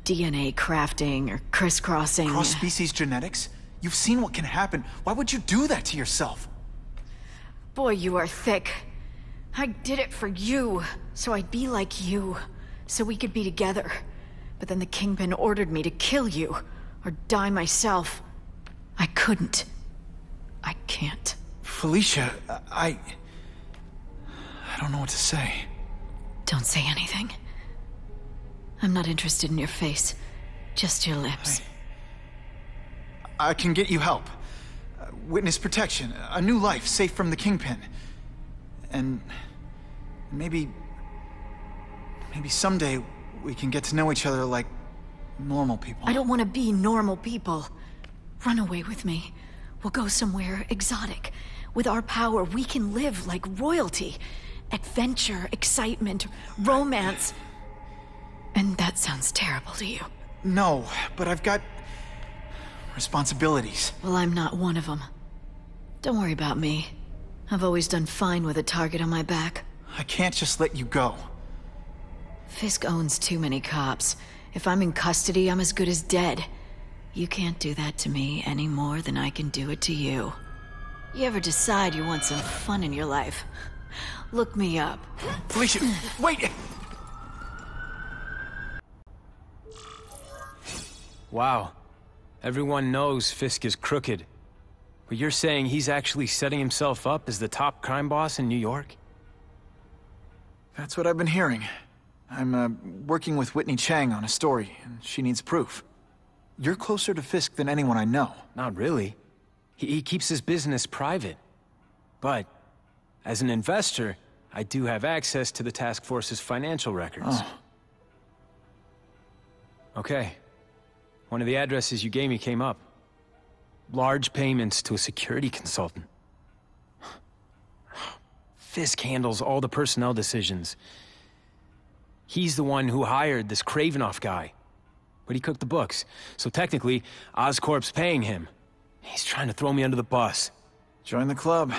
DNA crafting or crisscrossing. Cross-species genetics? You've seen what can happen. Why would you do that to yourself? Boy, you are thick. I did it for you, so I'd be like you, so we could be together. But then the Kingpin ordered me to kill you, or die myself. I couldn't. I can't. Felicia, I don't know what to say. Don't say anything. I'm not interested in your face, just your lips. I can get you help. Witness protection, a new life safe from the Kingpin. And maybe someday we can get to know each other like normal people. I don't want to be normal people. Run away with me. We'll go somewhere exotic. With our power, we can live like royalty. Adventure, excitement, romance. And that sounds terrible to you. No, but I've got responsibilities. Well, I'm not one of them. Don't worry about me. I've always done fine with a target on my back. I can't just let you go. Fisk owns too many cops. If I'm in custody, I'm as good as dead. You can't do that to me any more than I can do it to you. You ever decide you want some fun in your life? Look me up. Felicia, wait! Wow. Everyone knows Fisk is crooked. But you're saying he's actually setting himself up as the top crime boss in New York? That's what I've been hearing. I'm working with Whitney Chang on a story, and she needs proof. You're closer to Fisk than anyone I know. Not really. He keeps his business private. But, as an investor, I do have access to the task force's financial records. Oh. Okay. One of the addresses you gave me came up. Large payments to a security consultant. Fisk handles all the personnel decisions. He's the one who hired this Kravinoff guy. But he cooked the books, so technically, Oscorp's paying him. He's trying to throw me under the bus. Join the club.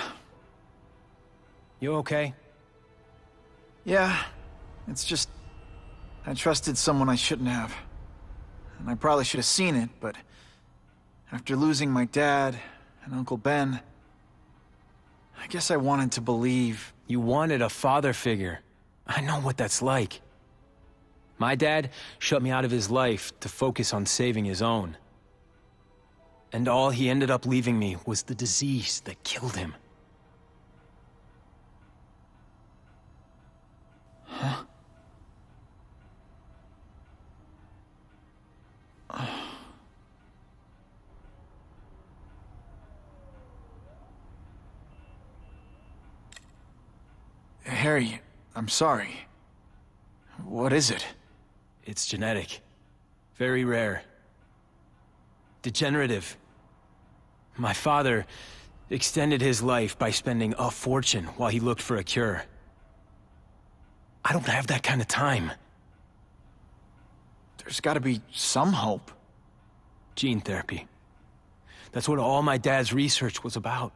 You okay? Yeah. It's just... I trusted someone I shouldn't have. And I probably should have seen it, but... after losing my dad and Uncle Ben... I guess I wanted to believe... You wanted a father figure. I know what that's like. My dad shut me out of his life to focus on saving his own. And all he ended up leaving me was the disease that killed him. Huh? Harry, I'm sorry. What is it? It's genetic. Very rare. Degenerative. My father extended his life by spending a fortune while he looked for a cure. I don't have that kind of time. There's gotta be some hope. Gene therapy. That's what all my dad's research was about.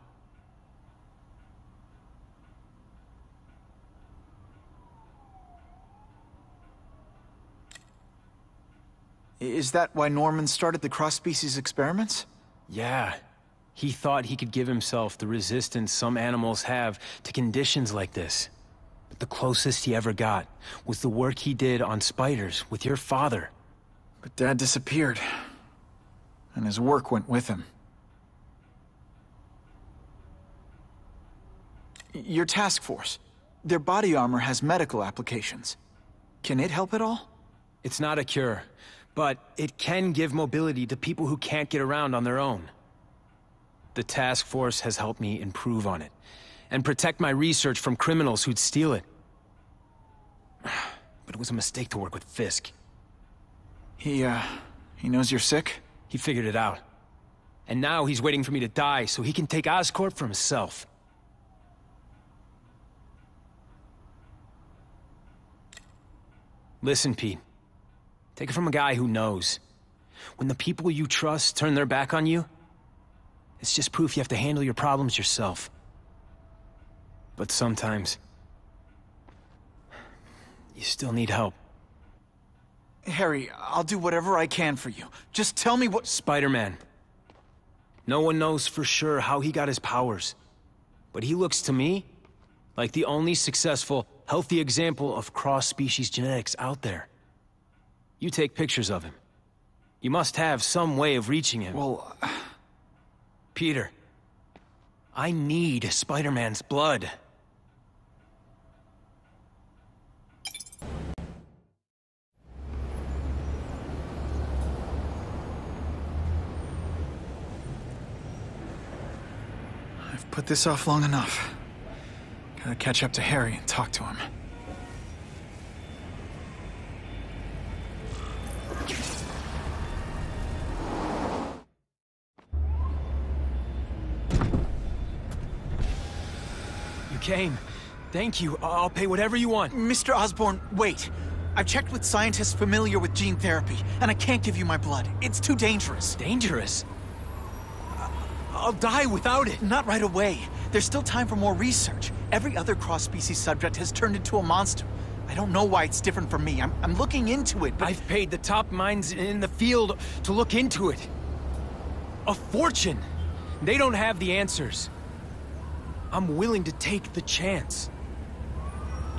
Is that why Norman started the cross-species experiments? Yeah. He thought he could give himself the resistance some animals have to conditions like this. But the closest he ever got was the work he did on spiders with your father. But Dad disappeared. And his work went with him. Your task force. Their body armor has medical applications. Can it help at all? It's not a cure, but it can give mobility to people who can't get around on their own. The task force has helped me improve on it, and protect my research from criminals who'd steal it. But it was a mistake to work with Fisk. He knows you're sick? He figured it out. And now he's waiting for me to die so he can take Oscorp for himself. Listen, Pete. Take it from a guy who knows. When the people you trust turn their back on you, it's just proof you have to handle your problems yourself. But sometimes, you still need help. Harry, I'll do whatever I can for you. Just tell me what— Spider-Man. No one knows for sure how he got his powers. But he looks to me like the only successful, healthy example of cross-species genetics out there. You take pictures of him. You must have some way of reaching him. Well, Peter, I need Spider-Man's blood. I've put this off long enough. Gotta catch up to Harry and talk to him. Came. Thank you. I'll pay whatever you want. Mr. Osborn, wait. I've checked with scientists familiar with gene therapy, and I can't give you my blood. It's too dangerous. Dangerous? I'll die without it. Not right away. There's still time for more research. Every other cross-species subject has turned into a monster. I don't know why it's different from me. I'm looking into it, but— I've paid the top minds in the field to look into it. A fortune. They don't have the answers. I'm willing to take the chance.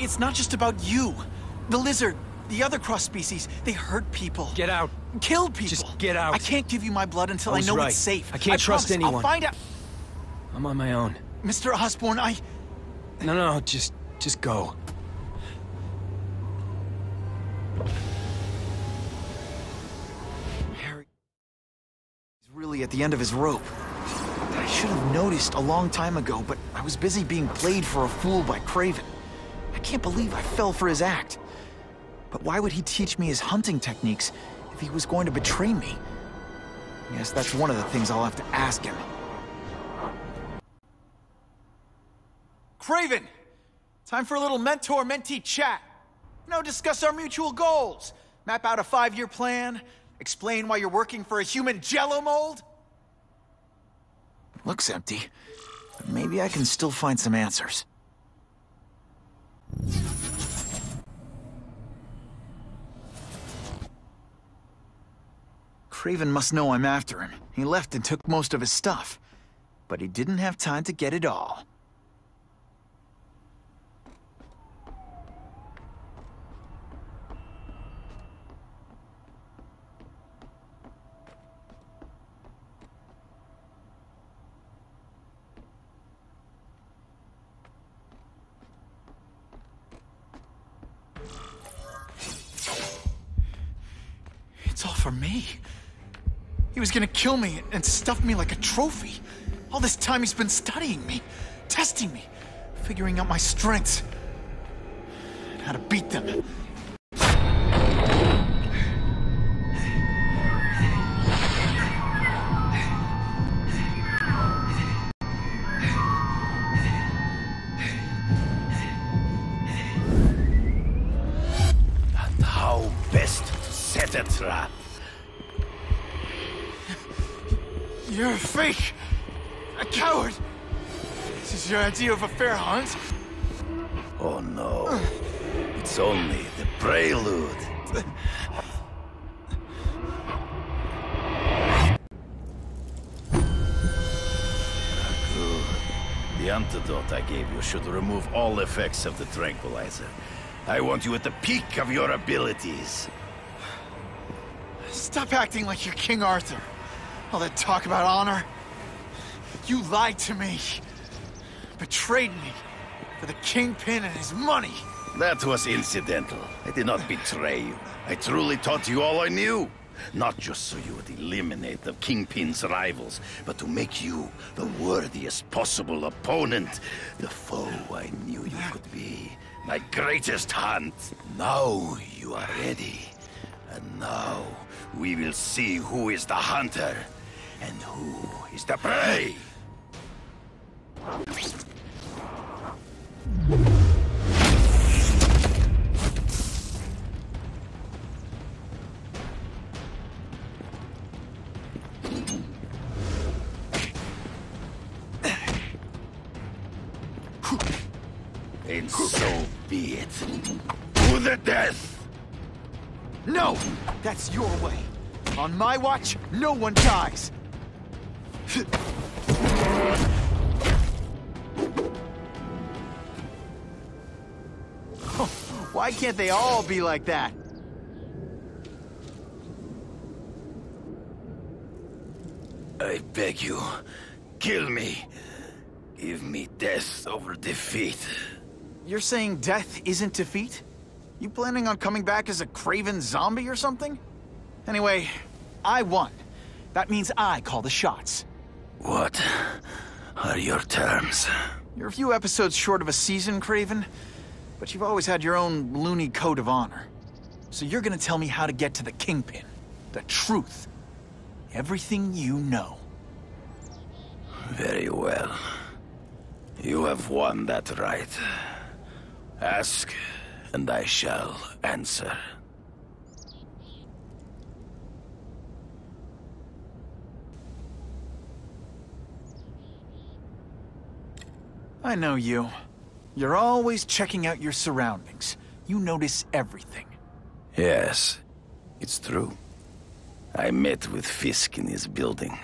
It's not just about you. The lizard, the other cross-species, they hurt people. Get out. Kill people. Just get out. I can't give you my blood until I know it's safe. I can't trust anyone. I'll find out. I'm on my own. Mr. Osborn, No, just go. Harry is really at the end of his rope. I should have noticed a long time ago, but I was busy being played for a fool by Kraven. I can't believe I fell for his act. But why would he teach me his hunting techniques if he was going to betray me? I guess that's one of the things I'll have to ask him. Kraven! Time for a little mentor-mentee chat. Discuss our mutual goals. Map out a 5-year plan. Explain why you're working for a human jello mold. Looks empty, but maybe I can still find some answers. Kraven must know I'm after him. He left and took most of his stuff. But he didn't have time to get it all. It's all for me. He was gonna kill me and stuff me like a trophy. All this time he's been studying me, testing me, figuring out my strengths, and how to beat them. And how best to set a trap. You're a fake! A coward! This is your idea of a fair hunt? Oh no. It's only the prelude. Good. The antidote I gave you should remove all effects of the tranquilizer. I want you at the peak of your abilities. Stop acting like you're King Arthur. All that talk about honor. You lied to me. Betrayed me for the Kingpin and his money. That was incidental. I did not betray you. I truly taught you all I knew. Not just so you would eliminate the Kingpin's rivals, but to make you the worthiest possible opponent. The foe I knew you could be. My greatest hunt. Now you are ready. And now we will see who is the hunter and who is the prey. And so be it. To the death! No! That's your way. On my watch, no one dies. Why can't they all be like that? I beg you, kill me. Give me death over defeat. You're saying death isn't defeat? You planning on coming back as a craven zombie or something? Anyway, I won. That means I call the shots. What are your terms? You're a few episodes short of a season, Craven, but you've always had your own loony code of honor. So you're gonna tell me how to get to the Kingpin. The truth. Everything you know. Very well. You have won that right. Ask, and I shall answer. I know you. You're always checking out your surroundings. You notice everything. Yes, it's true. I met with Fisk in his building,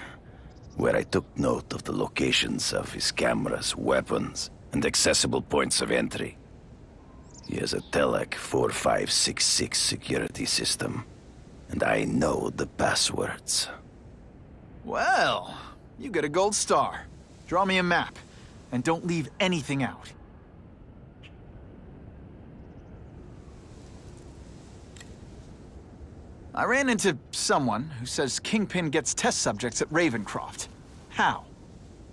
where I took note of the locations of his cameras, weapons, and accessible points of entry. He has a Telec 4566 security system, and I know the passwords. Well, you get a gold star. Draw me a map, and don't leave anything out. I ran into someone who says Kingpin gets test subjects at Ravencroft. How?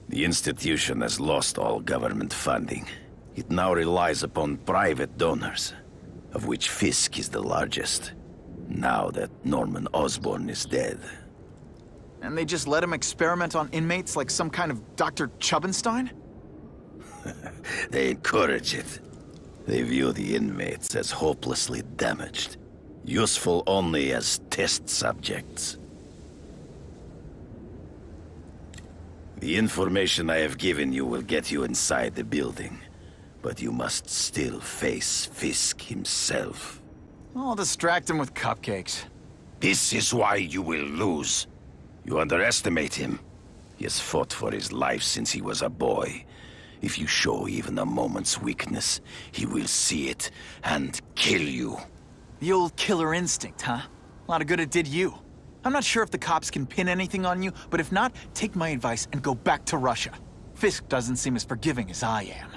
The institution has lost all government funding. It now relies upon private donors, of which Fisk is the largest, now that Norman Osborn is dead. And they just let him experiment on inmates like some kind of Dr. Chubbenstein? They encourage it. They view the inmates as hopelessly damaged, useful only as test subjects. The information I have given you will get you inside the building, but you must still face Fisk himself. I'll distract him with cupcakes. This is why you will lose. You underestimate him. He has fought for his life since he was a boy. If you show even a moment's weakness, he will see it and kill you. The old killer instinct, huh? A lot of good it did you. I'm not sure if the cops can pin anything on you, but if not, take my advice and go back to Russia. Fisk doesn't seem as forgiving as I am.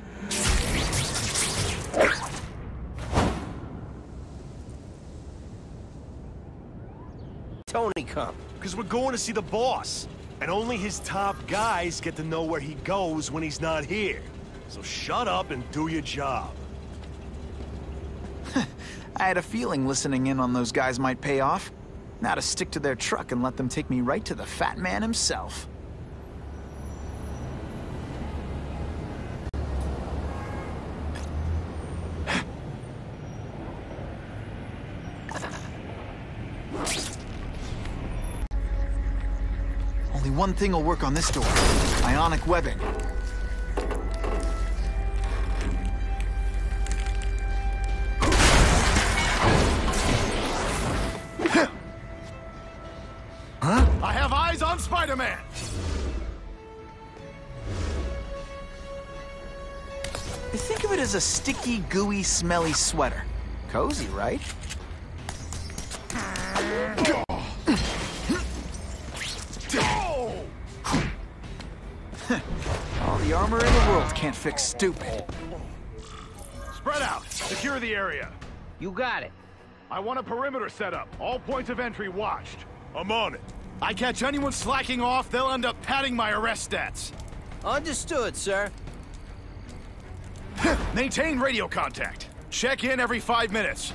Tony come? Because we're going to see the boss. And only his top guys get to know where he goes when he's not here. So shut up and do your job. I had a feeling listening in on those guys might pay off. Now to stick to their truck and let them take me right to the fat man himself. Only one thing will work on this door. Ionic webbing. Huh? I have eyes on Spider-Man! Think of it as a sticky, gooey, smelly sweater. Cozy, right? All the armor in the world can't fix stupid. Spread out. Secure the area. You got it. I want a perimeter set up. All points of entry watched. I'm on it. I catch anyone slacking off, they'll end up padding my arrest stats. Understood, sir. Maintain radio contact. Check in every 5 minutes.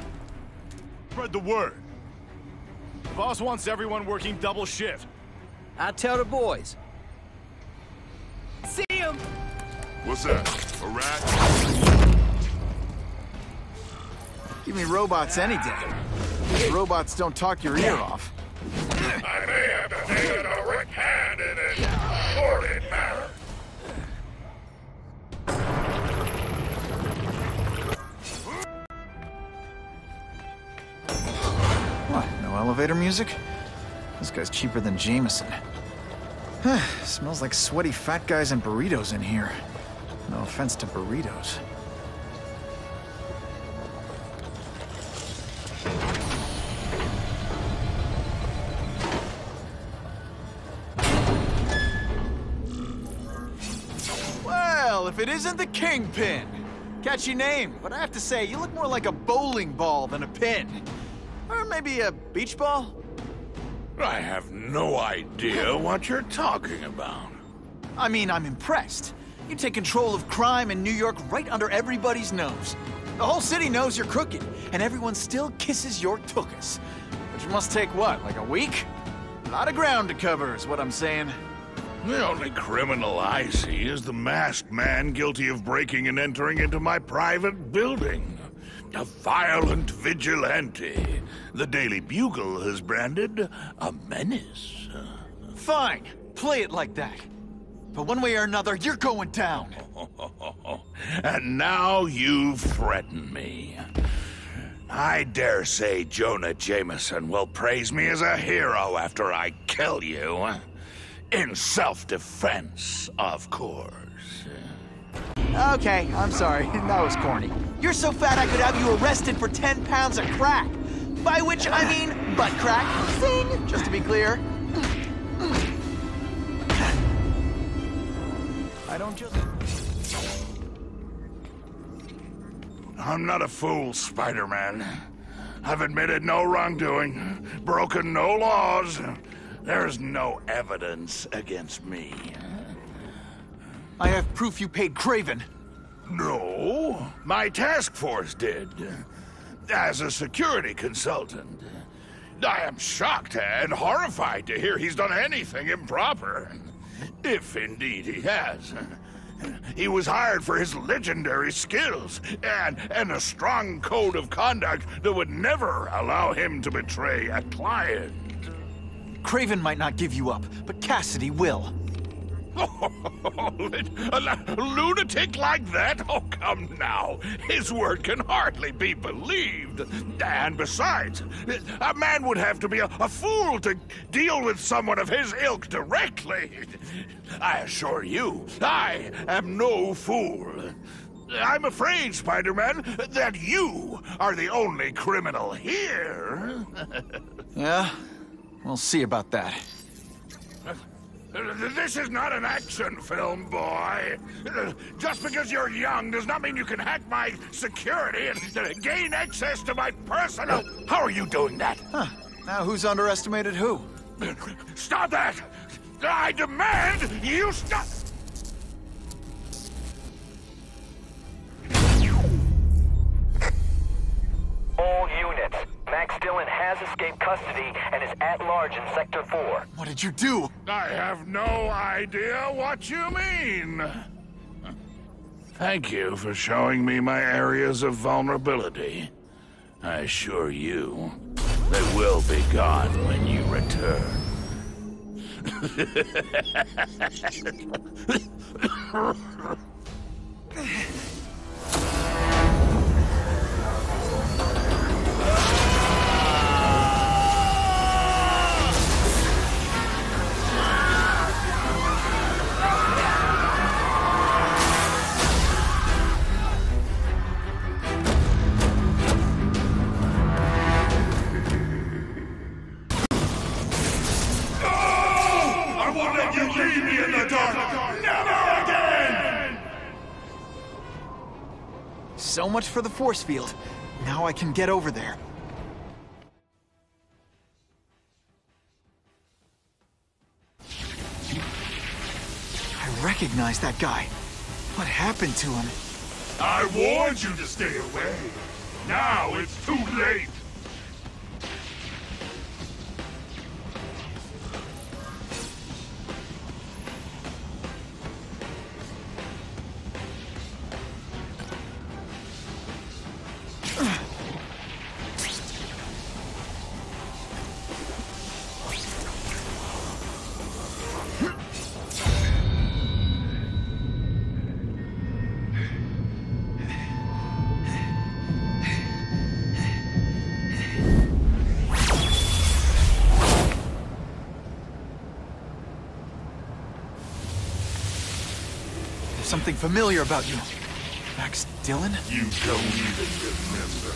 Spread the word. The boss wants everyone working double shift. I'll tell the boys. See him! What's that? A rat? Give me robots any day. These robots don't talk your ear off. I may have a direct hand in it, or it matter. What, no elevator music? This guy's cheaper than Jameson. Smells like sweaty fat guys and burritos in here. No offense to burritos. Well, if it isn't the Kingpin! Catchy name, but I have to say, you look more like a bowling ball than a pin. Or maybe a beach ball? I have no idea what you're talking about. I mean, I'm impressed. You take control of crime in New York right under everybody's nose. The whole city knows you're crooked, and everyone still kisses your tuchus. Which must take what, like a week? A lot of ground to cover is what I'm saying. The only criminal I see is the masked man guilty of breaking and entering into my private building. A violent vigilante. The Daily Bugle has branded a menace. Fine. Play it like that. But one way or another, you're going down. And now you threaten me. I dare say Jonah Jameson will praise me as a hero after I kill you. In self-defense, of course. Okay, I'm sorry. That was corny. You're so fat I could have you arrested for 10 pounds of crack. By which I mean butt crack. Zing! Just to be clear. I don't just... I'm not a fool, Spider-Man. I've admitted no wrongdoing, broken no laws. There's no evidence against me. I have proof you paid Craven. No, my task force did. As a security consultant. I am shocked and horrified to hear he's done anything improper. If indeed he has. He was hired for his legendary skills and a strong code of conduct that would never allow him to betray a client. Craven might not give you up, but Cassidy will. A lunatic like that? Oh, come now. His word can hardly be believed. And besides, a man would have to be a fool to deal with someone of his ilk directly. I assure you, I am no fool. I'm afraid, Spider-Man, that you are the only criminal here. Yeah? We'll see about that. This is not an action film, boy. Just because you're young does not mean you can hack my security and gain access to my personal... How are you doing that? Huh. Now who's underestimated who? Stop that! I demand you stop... All units. Max Dillon has escaped custody and is at large in Sector 4. What did you do? I have no idea what you mean. Thank you for showing me my areas of vulnerability. I assure you, they will be gone when you return. So much for the force field. Now I can get over there. I recognize that guy. What happened to him? I warned you to stay away. Now it's too late. Something familiar about you. Max Dillon? You don't even remember.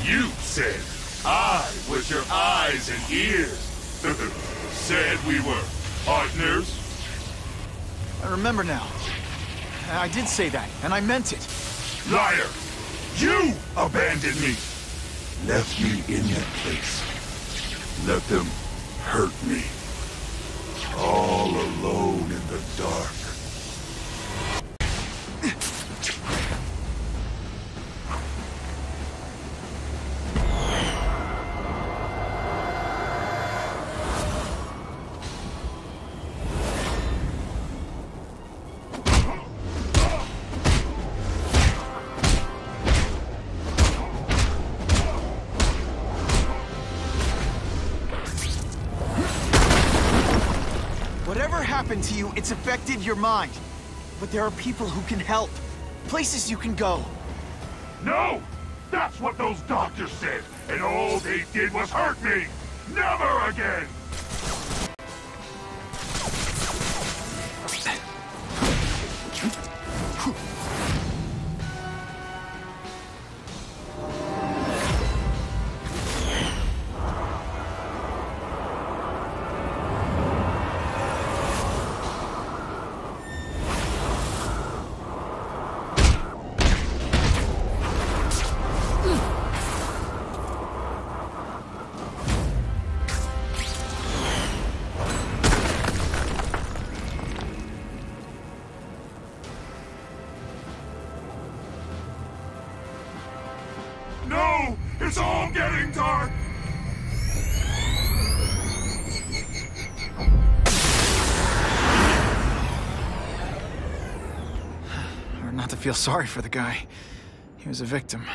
You said I was your eyes and ears. Said we were partners. I remember now. I did say that, and I meant it. Liar! You abandoned me! Left me in that place. Let them hurt me. All alone in the dark. Whatever happened to you, it's affected your mind. But there are people who can help. Places you can go. No! That's what those doctors said, and all they did was hurt me! Never again! No! It's all getting dark! Or not to feel sorry for the guy. He was a victim.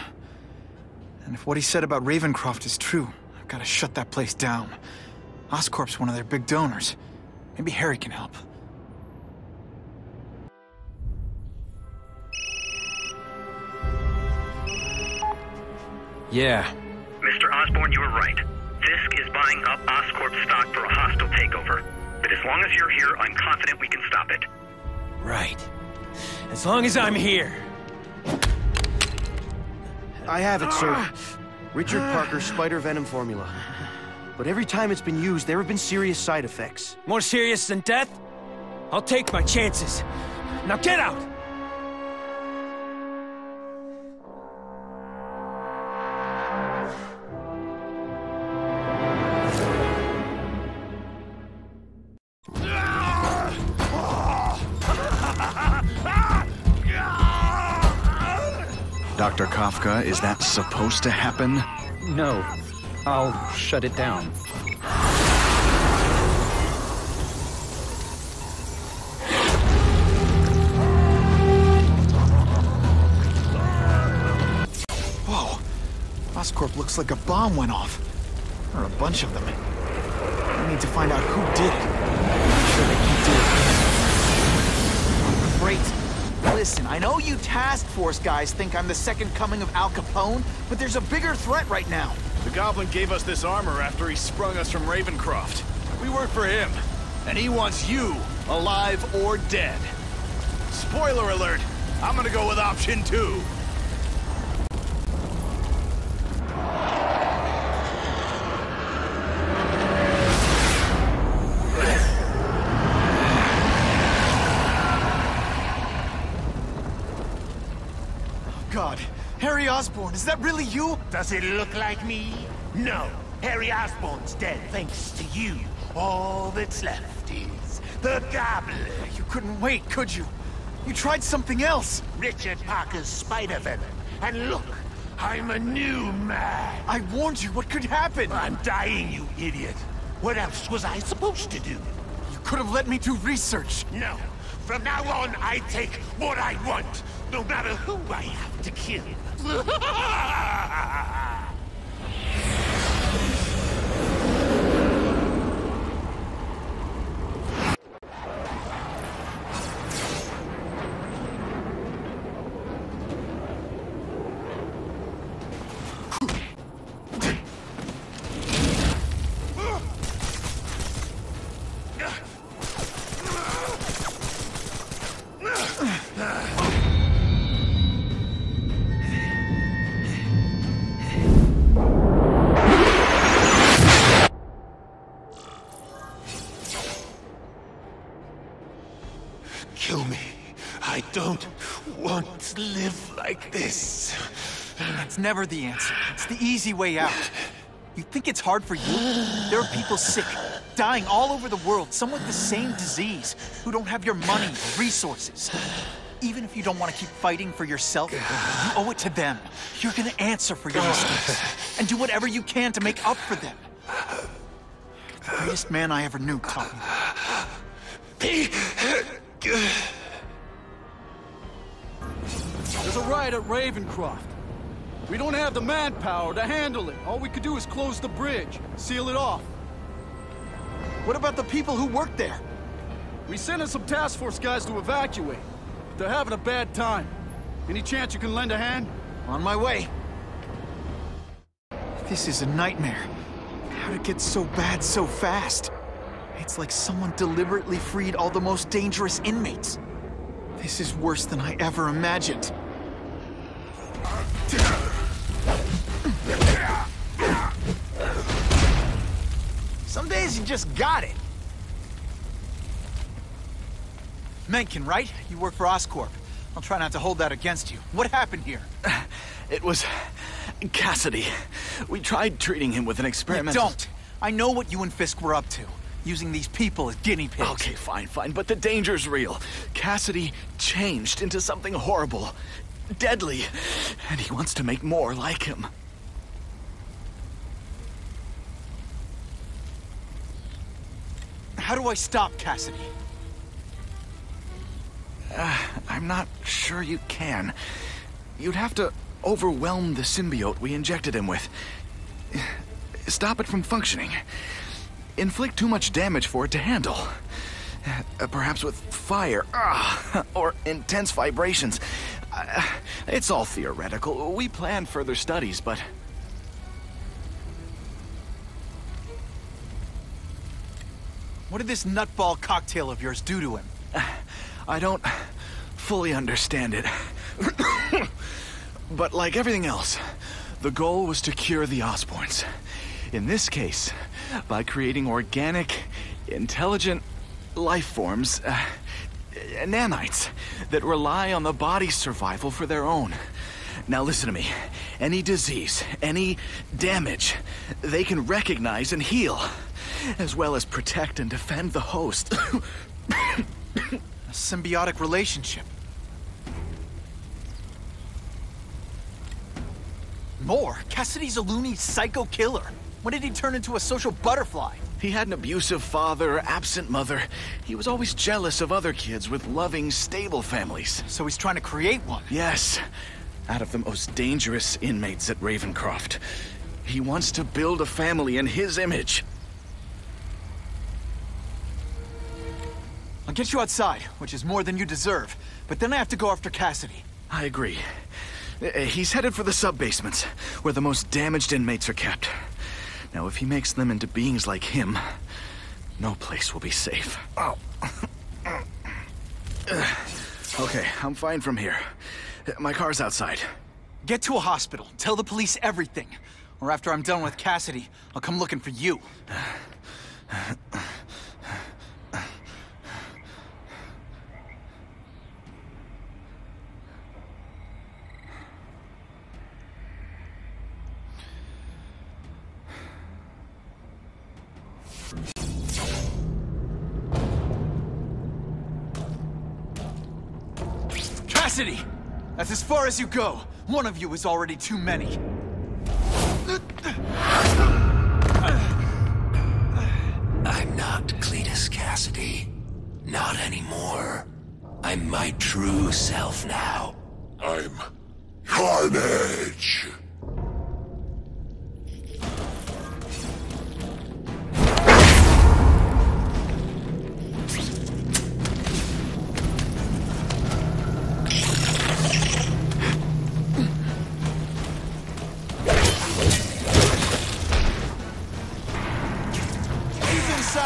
And if what he said about Ravencroft is true, I've got to shut that place down. Oscorp's one of their big donors. Maybe Harry can help. Yeah. Mr. Osborn, you were right. Fisk is buying up Oscorp stock for a hostile takeover. But as long as you're here, I'm confident we can stop it. Right. As long as I'm here. I have it, sir. Richard Parker's spider venom formula. But every time it's been used, there have been serious side effects. More serious than death? I'll take my chances. Now get out! Dr. Kafka, is that supposed to happen? No. I'll shut it down. Whoa! Oscorp looks like a bomb went off. Or a bunch of them. need to find out who did it. I'm sure they can do it. Great. Listen, I know you task force guys think I'm the second coming of Al Capone, but there's a bigger threat right now. The Goblin gave us this armor after he sprung us from Ravencroft. We work for him, and he wants you, alive or dead. Spoiler alert, I'm gonna go with option 2. God, Harry Osborn, is that really you? Does it look like me? No. Harry Osborn's dead thanks to you. All that's left is the Goblin. You couldn't wait, could you? You tried something else. Richard Parker's spider venom. And look, I'm a new man. I warned you, what could happen? I'm dying, you idiot. What else was I supposed to do? You could have let me do research. No. From now on, I take what I want, no matter who I have to kill. Kill me. I don't want to live like this. That's never the answer. It's the easy way out. You think it's hard for you? There are people sick, dying all over the world, some with the same disease, who don't have your money or resources. Even if you don't want to keep fighting for yourself, you owe it to them. You're gonna answer for your mistakes, and do whatever you can to make up for them. You're the greatest man I ever knew, Tommy. There's a riot at Ravencroft. We don't have the manpower to handle it. All we could do is close the bridge, seal it off. What about the people who work there? We sent in some task force guys to evacuate. They're having a bad time. Any chance you can lend a hand? On my way. This is a nightmare. How'd it get so bad so fast? It's like someone deliberately freed all the most dangerous inmates. This is worse than I ever imagined. Some days you just got it. Mencken, right? You work for Oscorp. I'll try not to hold that against you. What happened here? It was Cassidy. We tried treating him with an experiment. Don't! I know what you and Fisk were up to. Using these people as guinea pigs. Okay, fine, but the danger's real. Cassidy changed into something horrible, deadly, and he wants to make more like him. How do I stop Cassidy? I'm not sure you can. You'd have to overwhelm the symbiote we injected him with. Stop it from functioning. Inflict too much damage for it to handle. Perhaps with fire, or intense vibrations. It's all theoretical. We plan further studies, but... What did this nutball cocktail of yours do to him? I don't fully understand it. But like everything else, the goal was to cure the Osborns. In this case, by creating organic, intelligent life forms, nanites, that rely on the body's survival for their own. Now listen to me. Any disease, any damage, they can recognize and heal, as well as protect and defend the host. A symbiotic relationship. More? Cassidy's a loony psycho killer. When did he turn into a social butterfly? He had an abusive father, absent mother. He was always jealous of other kids with loving, stable families. So he's trying to create one? Yes. Out of the most dangerous inmates at Ravencroft. He wants to build a family in his image. I'll get you outside, which is more than you deserve. But then I have to go after Cassidy. I agree. He's headed for the sub-basements, where the most damaged inmates are kept. Now, if he makes them into beings like him, no place will be safe. Oh. Okay, I'm fine from here. My car's outside. Get to a hospital. Tell the police everything. Or after I'm done with Cassidy, I'll come looking for you. Cassidy! That's as far as you go. One of you is already too many. I'm not Cletus Cassidy. Not anymore. I'm my true self now. I'm Carnage.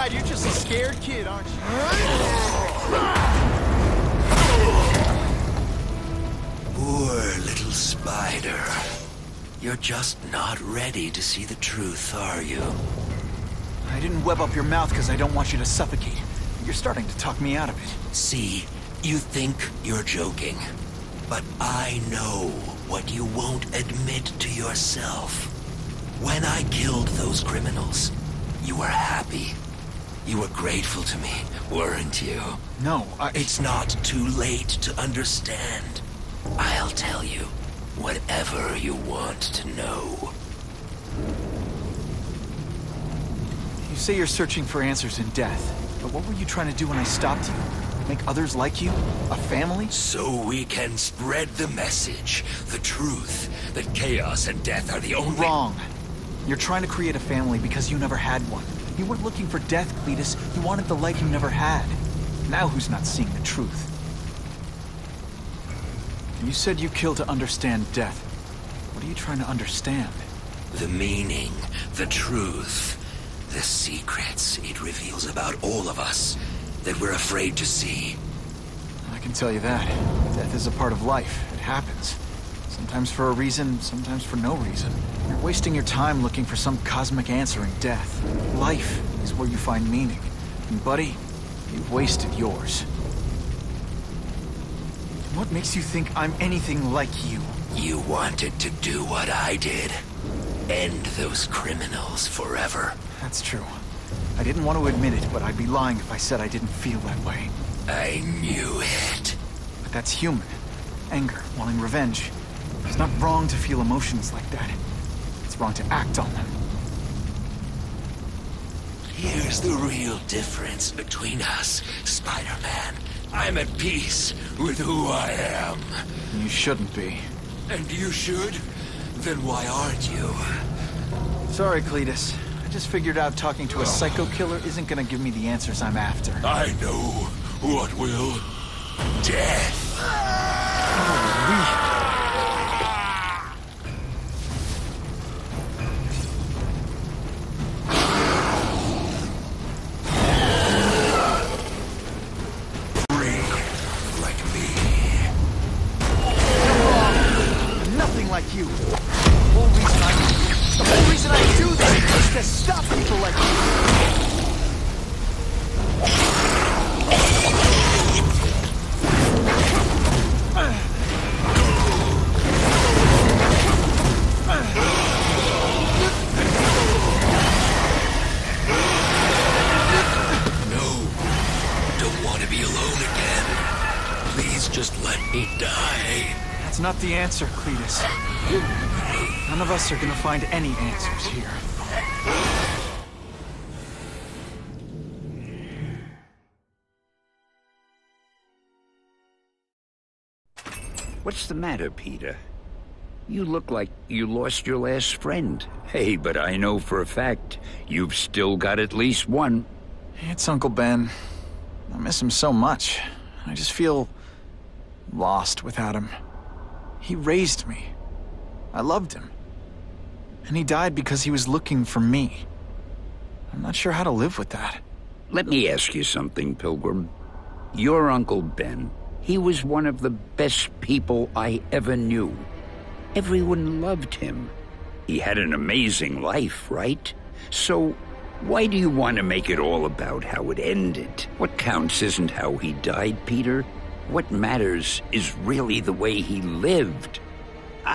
You're just a scared kid, aren't you? Poor little spider. You're just not ready to see the truth, are you? I didn't web up your mouth because I don't want you to suffocate. You're starting to talk me out of it. See, you think you're joking. But I know what you won't admit to yourself. When I killed those criminals, you were happy. You were grateful to me, weren't you? No, It's not too late to understand. I'll tell you whatever you want to know. You say you're searching for answers in death, but what were you trying to do when I stopped you? Make others like you? A family? So we can spread the message, the truth, that chaos and death are the only— Wrong. You're trying to create a family because you never had one. You weren't looking for death, Cletus. You wanted the life you never had. Now who's not seeing the truth? You said you killed to understand death. What are you trying to understand? The meaning, the truth, the secrets it reveals about all of us that we're afraid to see. I can tell you that. Death is a part of life. It happens. Sometimes for a reason, sometimes for no reason. You're wasting your time looking for some cosmic answer in death. Life is where you find meaning. And buddy, you've wasted yours. What makes you think I'm anything like you? You wanted to do what I did. End those criminals forever. That's true. I didn't want to admit it, but I'd be lying if I said I didn't feel that way. I knew it. But that's human. Anger, wanting revenge. It's not wrong to feel emotions like that. It's wrong to act on them. Here's the real difference between us, Spider-Man. I'm at peace with who I am. You shouldn't be. And you should? Then why aren't you? Sorry, Cletus. I just figured out talking to a psycho killer isn't gonna give me the answers I'm after. I know what will. Death. Holy. Like you. The whole reason I do this is to stop people like you. No, don't want to be alone again. Please just let me die. That's not the answer, Cletus. None of us are gonna find any answers here. What's the matter, Peter? You look like you lost your last friend. Hey, but I know for a fact you've still got at least one. It's Uncle Ben. I miss him so much. I just feel lost without him. He raised me. I loved him. And he died because he was looking for me. I'm not sure how to live with that. Let me ask you something, Pilgrim. Your Uncle Ben, he was one of the best people I ever knew. Everyone loved him. He had an amazing life, right? So, why do you want to make it all about how it ended? What counts isn't how he died, Peter. What matters is really the way he lived.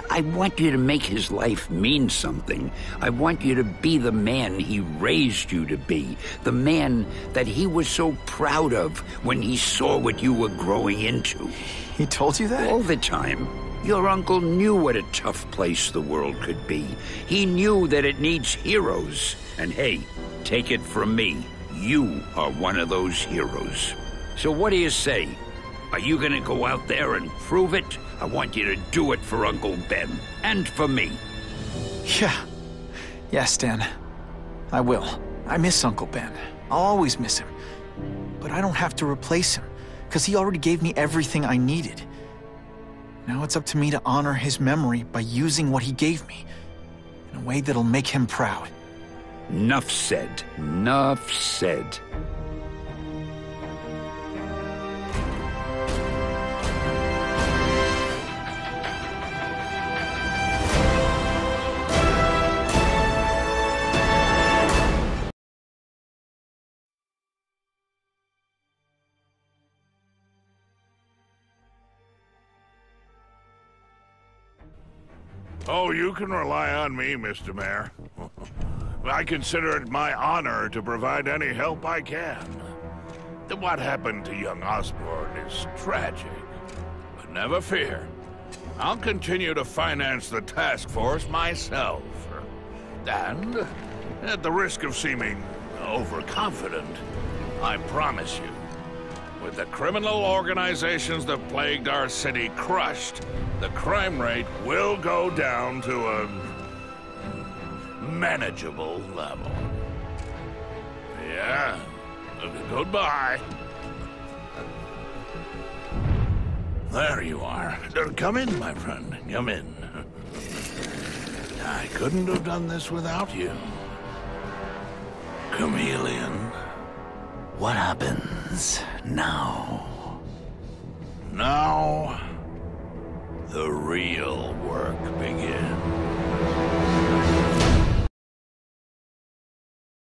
I want you to make his life mean something. I want you to be the man he raised you to be. The man that he was so proud of when he saw what you were growing into. He told you that? All the time. Your uncle knew what a tough place the world could be. He knew that it needs heroes. And hey, take it from me, you are one of those heroes. So what do you say? Are you gonna go out there and prove it? I want you to do it for Uncle Ben, and for me. Yeah. Yes, Dan. I will. I miss Uncle Ben. I'll always miss him. But I don't have to replace him, because he already gave me everything I needed. Now it's up to me to honor his memory by using what he gave me, in a way that'll make him proud. Nuff said. Nuff said. Oh, you can rely on me, Mr. Mayor. I consider it my honor to provide any help I can. What happened to young Osborn is tragic, but never fear. I'll continue to finance the task force myself. And, at the risk of seeming overconfident, I promise you, with the criminal organizations that plagued our city crushed, the crime rate will go down to a manageable level. Yeah, goodbye. There you are. Come in, my friend. Come in. I couldn't have done this without you. Chameleon. What happens now? Now, the real work begins.